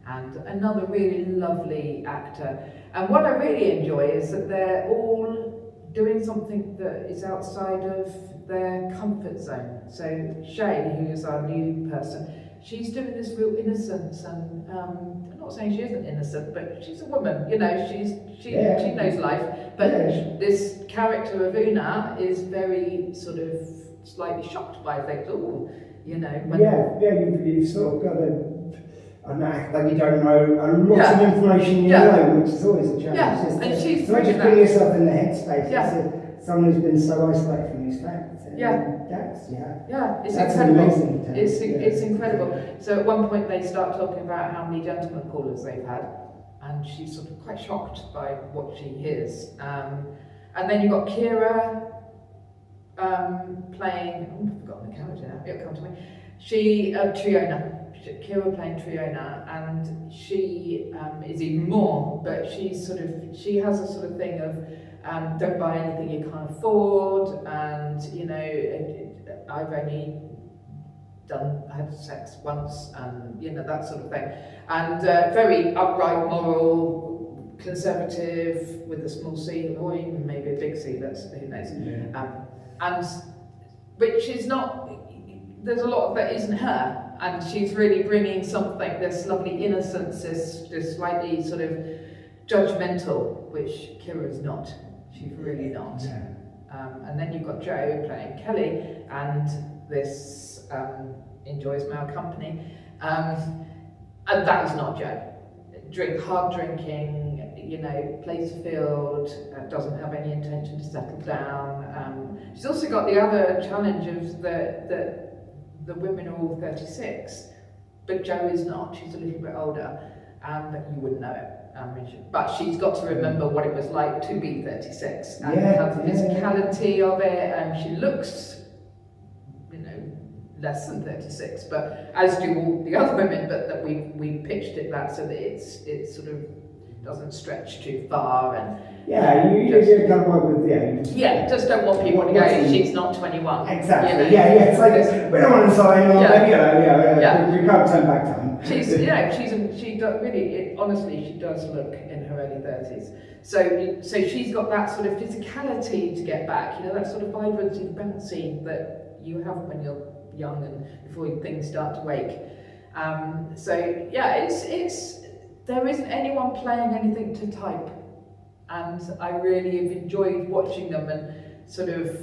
And another really lovely actor. And what I really enjoy is that they're all doing something that is outside of their comfort zone. So Shay, who is our new person, she's doing this real innocence, and I'm not saying she isn't innocent, but she's a woman, she knows life. But this character of Una is very sort of slightly shocked by things. You've sort of got an act like you don't know, and lots of information you know, which is always a challenge. And she's so just putting yourself in the headspace. Someone who's been so isolated from these facts. It's incredible. It's incredible. So at one point they start talking about how many gentlemen callers they've had, and she's sort of quite shocked by what she hears. And then you've got Kira playing. I've forgotten the character now. It'll come to me. Triona. Kira playing Triona, and she is even more. But she has a sort of thing of. Don't buy anything you can't afford, and I've only had sex once, and that sort of thing, and very upright, moral, conservative with a small C, or even maybe a big C. That's who knows. And which is not. There's a lot that isn't her, and she's really bringing something. This lovely innocence, this slightly sort of judgmental, which Kira's not. She's really not. And then you've got Jo playing Kelly, and this enjoys male company. And that is not Jo. Hard drinking, plays the field, doesn't have any intention to settle down. She's also got the other challenge of that the women are all 36, but Jo is not. She's a little bit older, but you wouldn't know it. But she's got to remember what it was like to be 36 and have the physicality of it, and she looks, less than 36, but as do all the other women, but that we pitched it that so that it sort of doesn't stretch too far, and you kind of work with the age. Just don't want people to go, she's not 21. Exactly. It's like we don't want to sign on. We can't turn back time. She does really. Honestly, she does look in her early 30s. So she's got that sort of physicality to get back. That sort of vibrancy, bouncy that you have when you're young and before things start to wake. It's there isn't anyone playing anything to type, and I really have enjoyed watching them, and sort of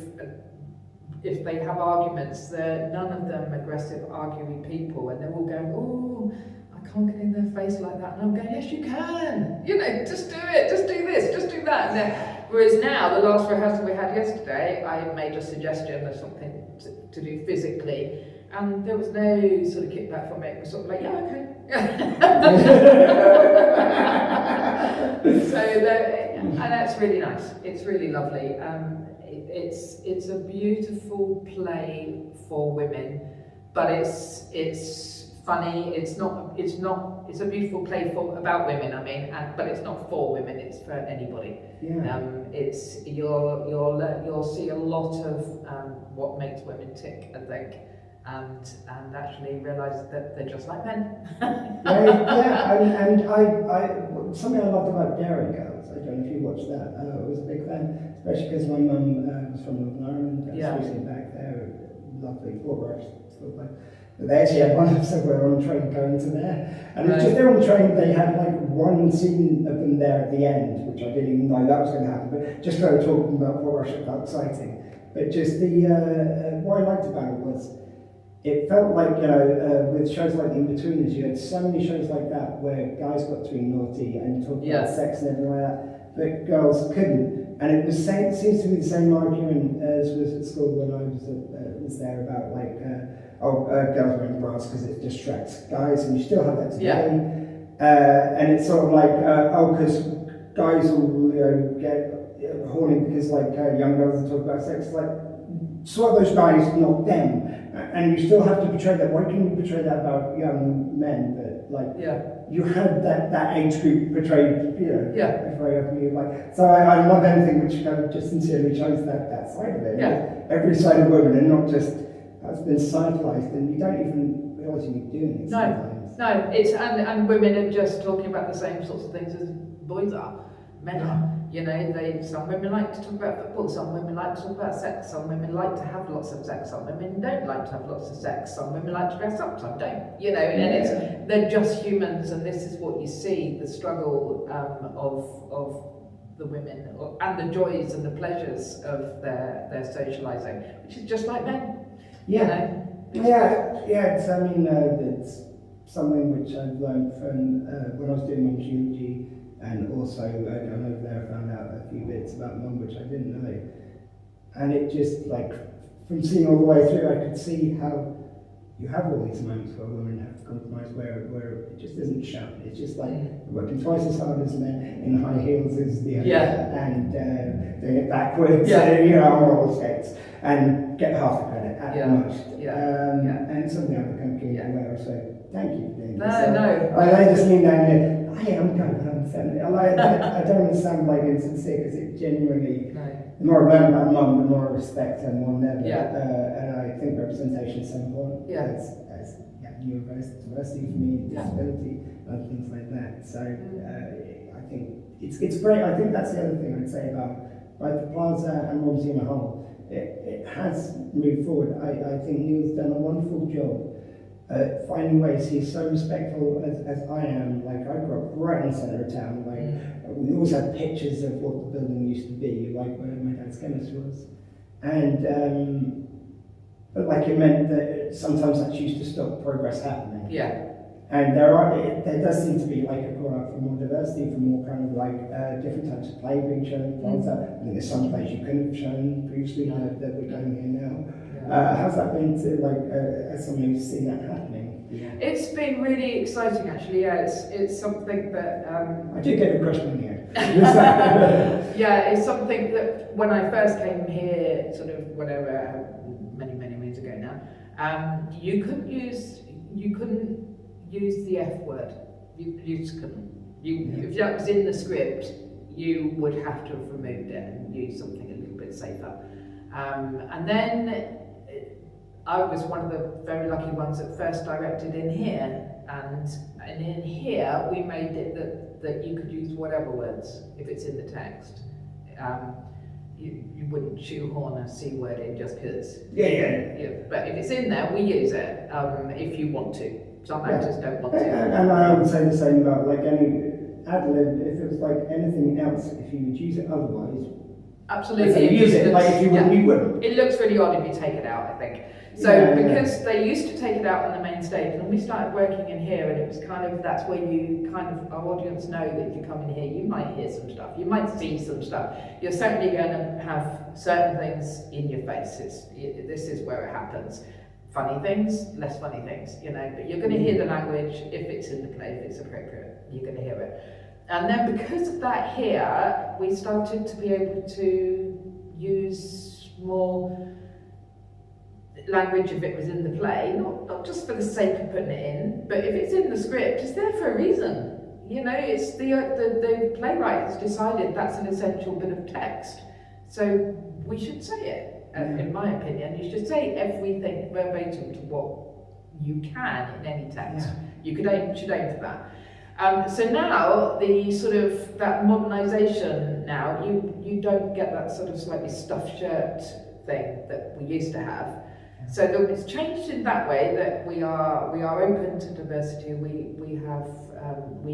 if they have arguments, none of them aggressive, arguing people, and they're all going, oh, I can't get in their face like that, and I'm going, yes you can, just do it, just do this, just do that. Whereas now, the last rehearsal we had yesterday, I made a suggestion of something to do physically, and there was no sort of kickback from it. It was sort of like, okay. And that's really nice. It's really lovely. It's a beautiful play for women, but it's funny. It's a beautiful, playful about women. I mean, but it's not for women. It's for anybody. Yeah. It's you'll see a lot of what makes women tick, I think, and actually realise that they're just like men. and I something I loved about Dairy Girls. I don't know if you watched that. I was a big fan, especially because my mum was from Northern Ireland. I was recently back there. Lovely, Port still like. But they actually had one episode where on a train going to there, and it's just there on the train. They had like one scene of them there at the end, which I didn't even know that was going to happen. But just they were talking about Port Russia, felt exciting. But just the what I liked about it was. It felt like, with shows like The In-Betweeners, you had so many shows like that where guys got to be naughty and talk about sex and everything like that, but girls couldn't. And it seems to be the same argument as was at school when I was there about girls wearing bras because it distracts guys, and you still have that today. And it's sort of like, because guys will get horny because young girls are talking about sex, sort of those guys, not them. And you still have to portray that. Why can you portray that about young men? That you had that age group portrayed, very openly. So I love anything which kind of just sincerely shows that side of it. Yeah. Every side of women, and not just has been satirized, and you don't even realise you're doing it sometimes. No, it's and women are just talking about the same sorts of things as boys are, men are. Some women like to talk about football, some women like to talk about sex, some women like to have lots of sex, some women don't like to have lots of sex, some women like to dress up, some don't, and they're just humans, and this is what you see, the struggle of the women, and the joys and the pleasures of their socialising, which is just like men. It's something which I've learned from when I was doing my geology. And also, going over there, I found out a few bits about mum which I didn't know. And it just, from seeing all the way through, I could see how you have all these moments where women have to compromise, where it just isn't shown. It's just working twice as hard as men in high heels as the other, and doing it backwards, on roller skates, and get half the credit at most. And it's something I've become keenly aware of, so thank you for doing this. I just mean that. I'm going to feminine. I don't want to sound insincere because it genuinely, the more I learn about mum, the more I respect her more than ever. And I think representation is so important. As neurodiversity for me, disability, and things like that. So I think it's great. I think that's the other thing I'd say about both the Plaza and Romsey in a whole. It has moved forward. I think Neil's done a wonderful job. Finding ways. He's so respectful as I am. I grew up right in the centre of town. We always had pictures of what the building used to be, where my dad's chemist was, and but it meant that sometimes that used to stop progress happening. And there does seem to be a call out for more diversity, for more kind of different types of play being shown. I mean, there's some plays you couldn't have shown previously that we're going here now. How's that been to as someone who's seen that happening? It's been really exciting, actually. It's something that I did get a crush on you. It's something that when I first came here, sort of many moons ago now, you couldn't use the F word. You just couldn't. If that was in the script, you would have to have removed it and used something a little bit safer. And then I was one of the very lucky ones that first directed in here, and in here we made it that you could use whatever words if it's in the text. You wouldn't shoehorn a C word in just because. But if it's in there, we use it if you want to. Some actors don't want to. And I would say the same about any ad-lib. If it was anything else, if you would use it otherwise. Absolutely. Use it. If you wouldn't, you wouldn't. It looks really odd if you take it out, I think. So because they used to take it out on the main stage, and we started working in here, and it was that's where our audience know that if you come in here, you might hear some stuff, you might see some stuff. You're certainly going to have certain things in your face. This is where it happens. Funny things, less funny things, but you're going to hear the language if it's in the play, if it's appropriate, you're going to hear it. And then because of that here, we started to be able to use more language if it was in the play, not just for the sake of putting it in, but if it's in the script, it's there for a reason. You know, it's the playwright has decided that's an essential bit of text, so we should say it. In my opinion, you should say everything verbatim to what you can in any text. You should aim for that. So now the sort of that modernisation now, you don't get that sort of slightly stuffed shirt thing that we used to have. So it's changed in that way that we are open to diversity. We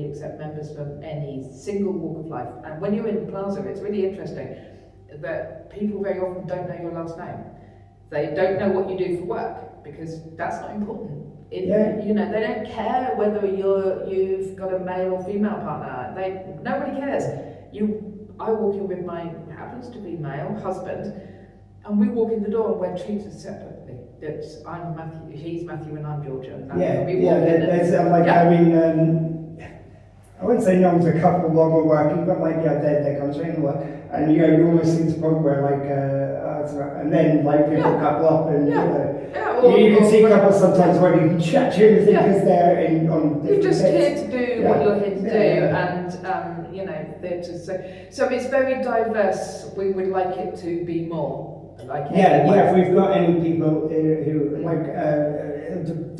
accept members from any single walk of life. And when you're in Plaza, it's really interesting that people very often don't know your last name. They don't know what you do for work because that's not important. You know, they don't care whether you've got a male or female partner. Nobody cares. I walk in with my happens to be male husband, and we walk in the door and we're treated separately. I'm Matthew, he's Matthew, and I'm Georgette. I wouldn't say no one's a couple while we're working, but like they're concentrating work, and you almost see this point where and then like people couple up and you can see couples sometimes where you can chat to anything because they're on. You're just here to do what you're here to do, and you know, theatre. So it's very diverse. We would like it to be more. If we've got any people who like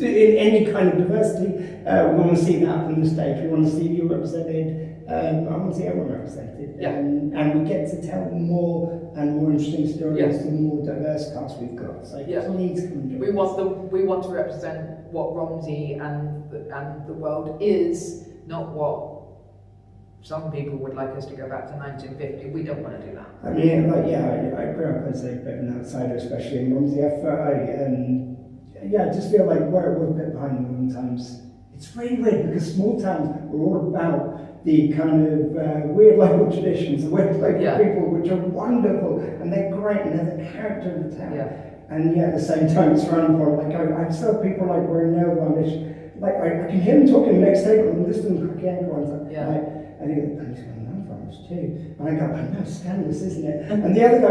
in any kind of diversity, we want to see that up on the stage. We want to see you represented. I want to see everyone represented, and we get to tell more and more interesting stories the more diverse cast we've got. So please come and join us. We want to represent what Romsey and the world is, not what some people would like us to go back to 1950. We don't want to do that. I mean, I grew up as a bit of an outsider, especially in Romsey. I just feel like we're a bit behind the modern times. It's really weird because small towns are all about the kind of weird local traditions, the weird local people, which are wonderful and they're great and they're the character of the town. And at the same time, it's running point. Like I saw people like we're in Melbourne, like I can hear them talking the next table and listen to the ankle and I think the police going on from us too. And I go, I know, scandalous, isn't it? And the other go,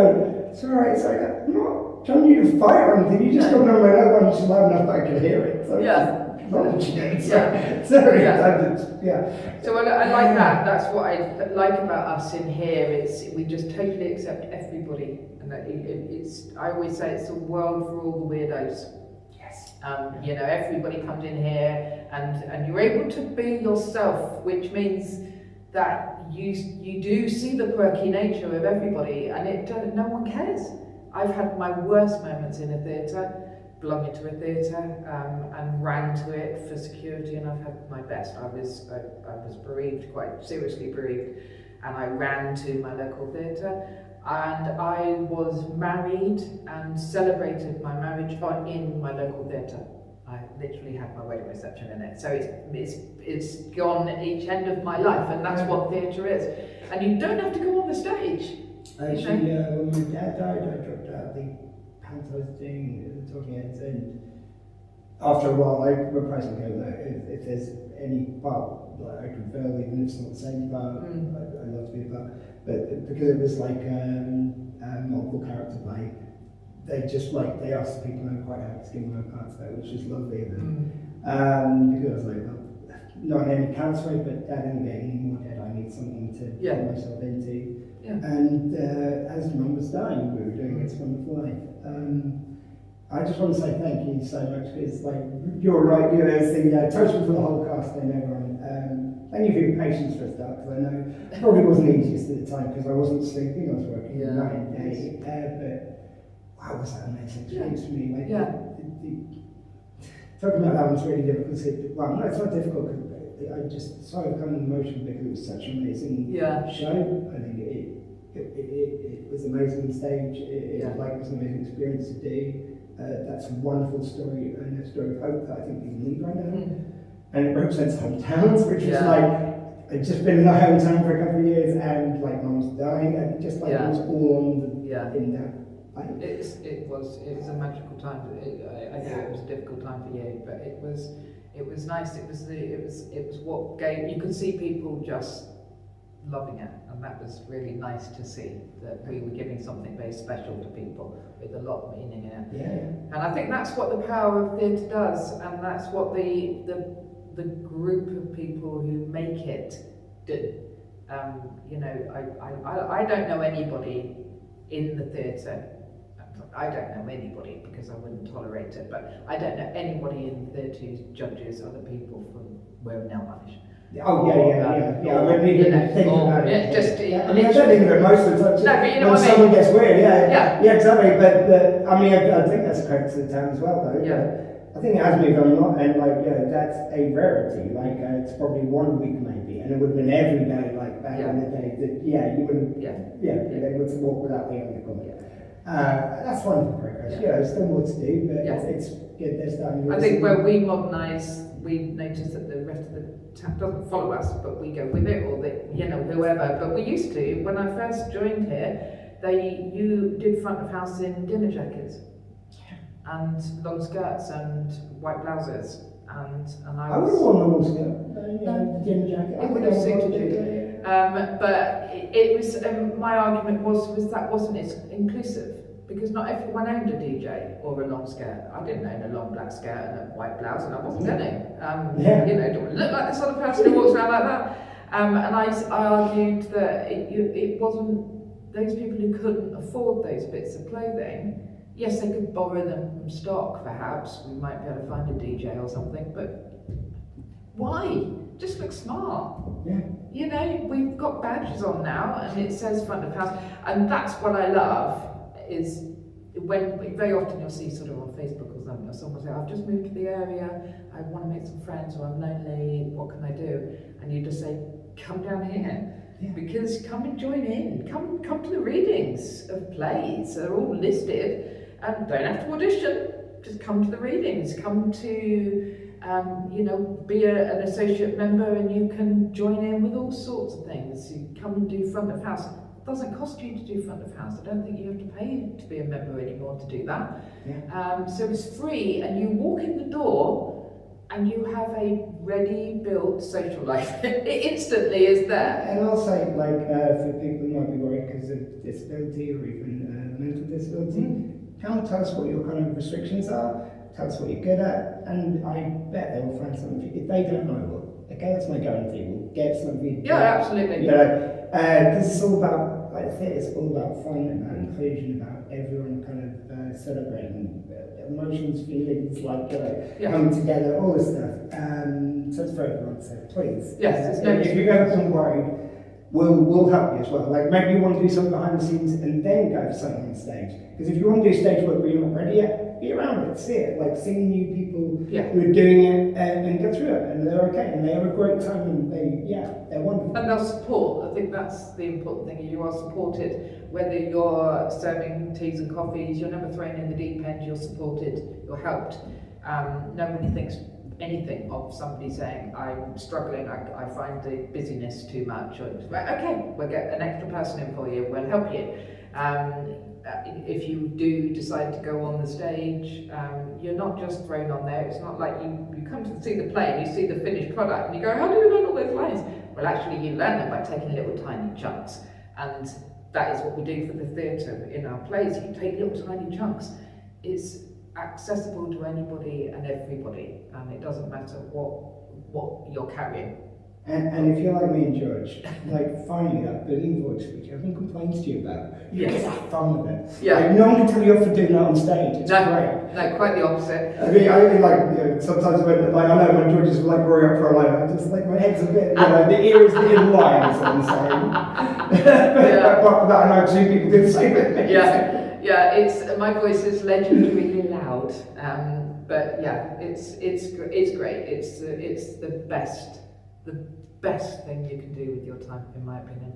it's all right. It's like, I'm not trying you to fight or anything. You just got to know my elbow and it's loud enough that I can hear it. So So I like that. That's what I like about us in here. We just totally accept everybody, and I always say it's a world for all the weirdos. You know, everybody comes in here, and you're able to be yourself, which means that you do see the quirky nature of everybody, and no one cares. I've had my worst moments in a theatre, belonging to a theatre, and ran to it for security, and I've had my best. I was bereaved, quite seriously bereaved, and I ran to my local theatre, and I was married and celebrated my marriage in my local theatre. I literally had my wedding reception in it, so it's gone at each end of my life, and that's what theatre is. And you don't have to go on the stage. Actually, when my dad died, I dropped out the pants I was doing, talking heads, and after a while, I reprised and go, if there's any part that I can fill, even if it's not the same part, I'd love to be a part. But because it was like a multiple character play, they asked the people who were quite happy to give them their parts there, which is lovely of them. Because I was like, well, not in any cancer, but Dad didn't get any more dead. I need something to put myself into. And as Mum was dying, we were doing It's Wonderful Life. I just want to say thank you so much, because you're right, as the toast for the whole cast and everyone. Thank you for your patience for a start, because I know it probably wasn't easiest at the time because I wasn't sleeping, I was working night and day. But wow, was that an amazing experience for me. Talking about that one's really difficult. Well, no, it's not difficult, because I just started becoming emotional because it was such an amazing show. I think it was amazing on stage. It was an amazing experience to do. That's a wonderful story, and a story of hope that I think we need right now. And it represents hometowns, which was I'd just been in my hometown for a couple of years, and Mum's dying, and just it was all on in that. It was a magical time. I think it was a difficult time for you, but it was nice. It was what gave, you could see people just loving it, and that was really nice to see that we were giving something very special to people with a lot of meaning in it. Yeah. And I think that's what the power of theatre does, and that's what the group of people who make it do. You know, I don't know anybody in the theatre. I don't know anybody because I wouldn't tolerate it, but I don't know anybody in the theatre who judges other people for wearing nail varnish. Oh yeah. I don't need to think about it. Yeah, just, I mean, I don't think of it most of the time. No, but you know when what I mean. someone gets weird, yeah, exactly. But I mean, I think that's credit to the town as well, though. Yeah. I think it has moved on a lot, and like, that's a rarity. Like, it's probably 1 week maybe, and it would have been every day, like back in the day. That you wouldn't. They would walk without the undercover. That's wonderful progress. Yeah, there's still more to do, but it's good. There's that. I think where we modernise, we notice that the rest of the town doesn't follow us, but we go with it, or whoever. But we used to, when I first joined here, you did front of house in dinner jackets. And long skirts and white blouses, and I would have worn a long skirt, the dinner jacket. It would have suited you. But it was my argument was that wasn't inclusive, because not everyone owned a DJ or a long skirt. I didn't own a long black skirt and a white blouse, and I wasn't going to. You know, don't look like the sort of person who walks around like that. And I argued that it wasn't those people who couldn't afford those bits of clothing. Yes, they could borrow them from stock, perhaps. We might be able to find a DJ or something, but why? Just look smart. Yeah. You know, we've got badges on now, and it says front of house, and that's what I love, is when very often you'll see sort of on Facebook or something, or someone will say, I've just moved to the area, I want to make some friends, or I'm lonely, what can I do? And you just say, come down here. Yeah. Because come and join in, come to the readings of plays, they're all listed. And don't have to audition, just come to the readings, come to, be an associate member, and you can join in with all sorts of things. You come and do front of house. It doesn't cost you to do front of house. I don't think you have to pay to be a member anymore to do that. Yeah. So it's free, and you walk in the door, and you have a ready-built social life. It instantly is there. And I'll say, for people who might be worried because of disability or even mental disability, come and tell us what your kind of restrictions are, tell us what you're good at, and I bet they will find something for you. If they don't know, well, okay, that's my guarantee, we'll get something for you. Yeah, absolutely. Because it's all about, like theatre, it's all about fun, about inclusion, about everyone kind of celebrating emotions, feelings, coming together, all this stuff. So it's for everyone, so please. Yes, if you've ever been worried, we'll help you as well. Like maybe you want to do something behind the scenes and then go for something on stage. Because if you want to do stage work but you're not ready yet, be around it, see it. Like see new people who are doing it and go through it, and they're okay and they have a great time and they're wonderful. And they'll support. I think that's the important thing. You are supported, whether you're serving teas and coffees, you're never thrown in the deep end. You're supported. You're helped. Nobody thinks anything of somebody saying, I'm struggling, I find the busyness too much, or, okay, we'll get an extra person in for you, we'll help you. If you do decide to go on the stage, you're not just thrown on there. It's not like you come to see the play and you see the finished product and you go, how do you learn all those lines? Well, actually you learn them by taking little tiny chunks, and that is what we do for the theatre in our plays. You take little tiny chunks. It's accessible to anybody and everybody, and it doesn't matter what you're carrying. And if you're like me and George, finally that booming voice which everyone complains to you about, you get to have fun with it. Yeah. No one can tell you off for doing that on stage. It's great. No, quite the opposite. I mean, sometimes when I know when George is worrying up for a line, I just my head's a bit, the ear is in line, is what I'm saying. Apart from that, I know two people do the same thing. Yeah, my voice is legendarily loud, but yeah, it's great. It's the best thing you can do with your time, in my opinion.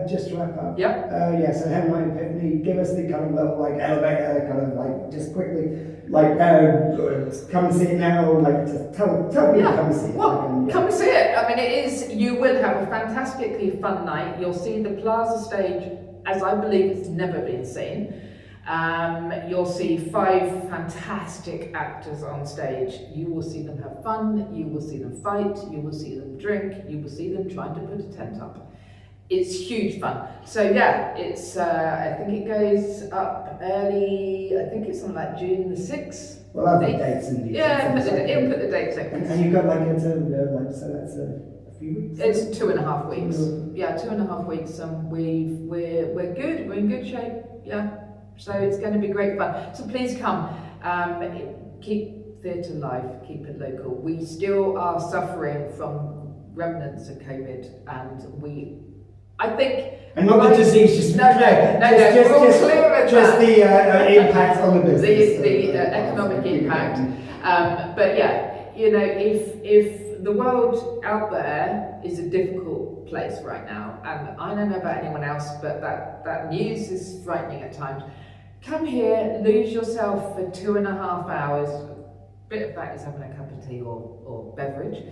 Just to wrap up. Yeah. So Henry Epiphany, give us the kind of little elevator, kind of just quickly, come and see it now, just tell people to come and see it. Well, come and see it. I mean, you will have a fantastically fun night. You'll see the Plaza stage as I believe it's never been seen. You'll see 5 fantastic actors on stage. You will see them have fun, you will see them fight, you will see them drink, you will see them trying to put a tent up. It's huge fun. So yeah, it's I think it goes up early, I think it's something like June the 6th. Well, I'll have the dates in the Yeah, it'll put the dates in. And you've got like so that's a few weeks? It's 2.5 weeks. Yeah, 2.5 weeks, and we're good, we're in good shape, yeah. So it's going to be great fun. So please come, keep theatre live, keep it local. We still are suffering from remnants of COVID, and I think... And not the disease, just no, just the impact on the business. The economic impact. But yeah, you know, if the world out there is a difficult place right now, and I don't know about anyone else, but that news is frightening at times. Come here, lose yourself for 2.5 hours. A bit of that is having a cup of tea or beverage.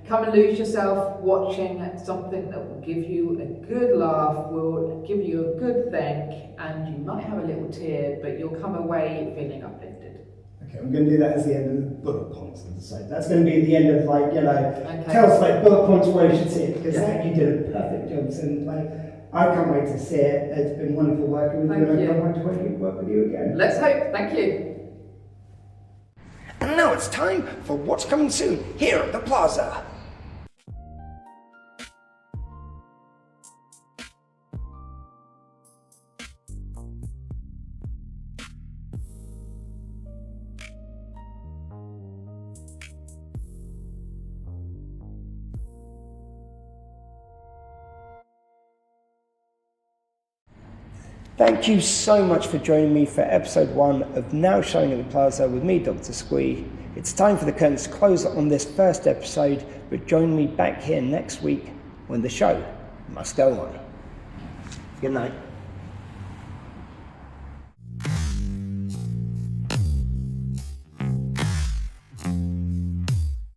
Come and lose yourself watching something that will give you a good laugh, will give you a good think, and you might have a little tear, but you'll come away feeling uplifted. Okay, I'm going to do that as the end of the bullet points of the site. That's going to be the end of, like, you know, okay. Tell us like bullet points where you should see it, because that you did a perfect job. And like, I can't wait to see it. It's been wonderful working with you, and I can't wait to work with you again. Let's hope. Thank you. And now it's time for what's coming soon here at the Plaza. Thank you so much for joining me for episode 1 of Now Showing at the Plaza with me, Dr. Squee. It's time for the curtains to close on this first episode, but join me back here next week when the show must go on. Good night.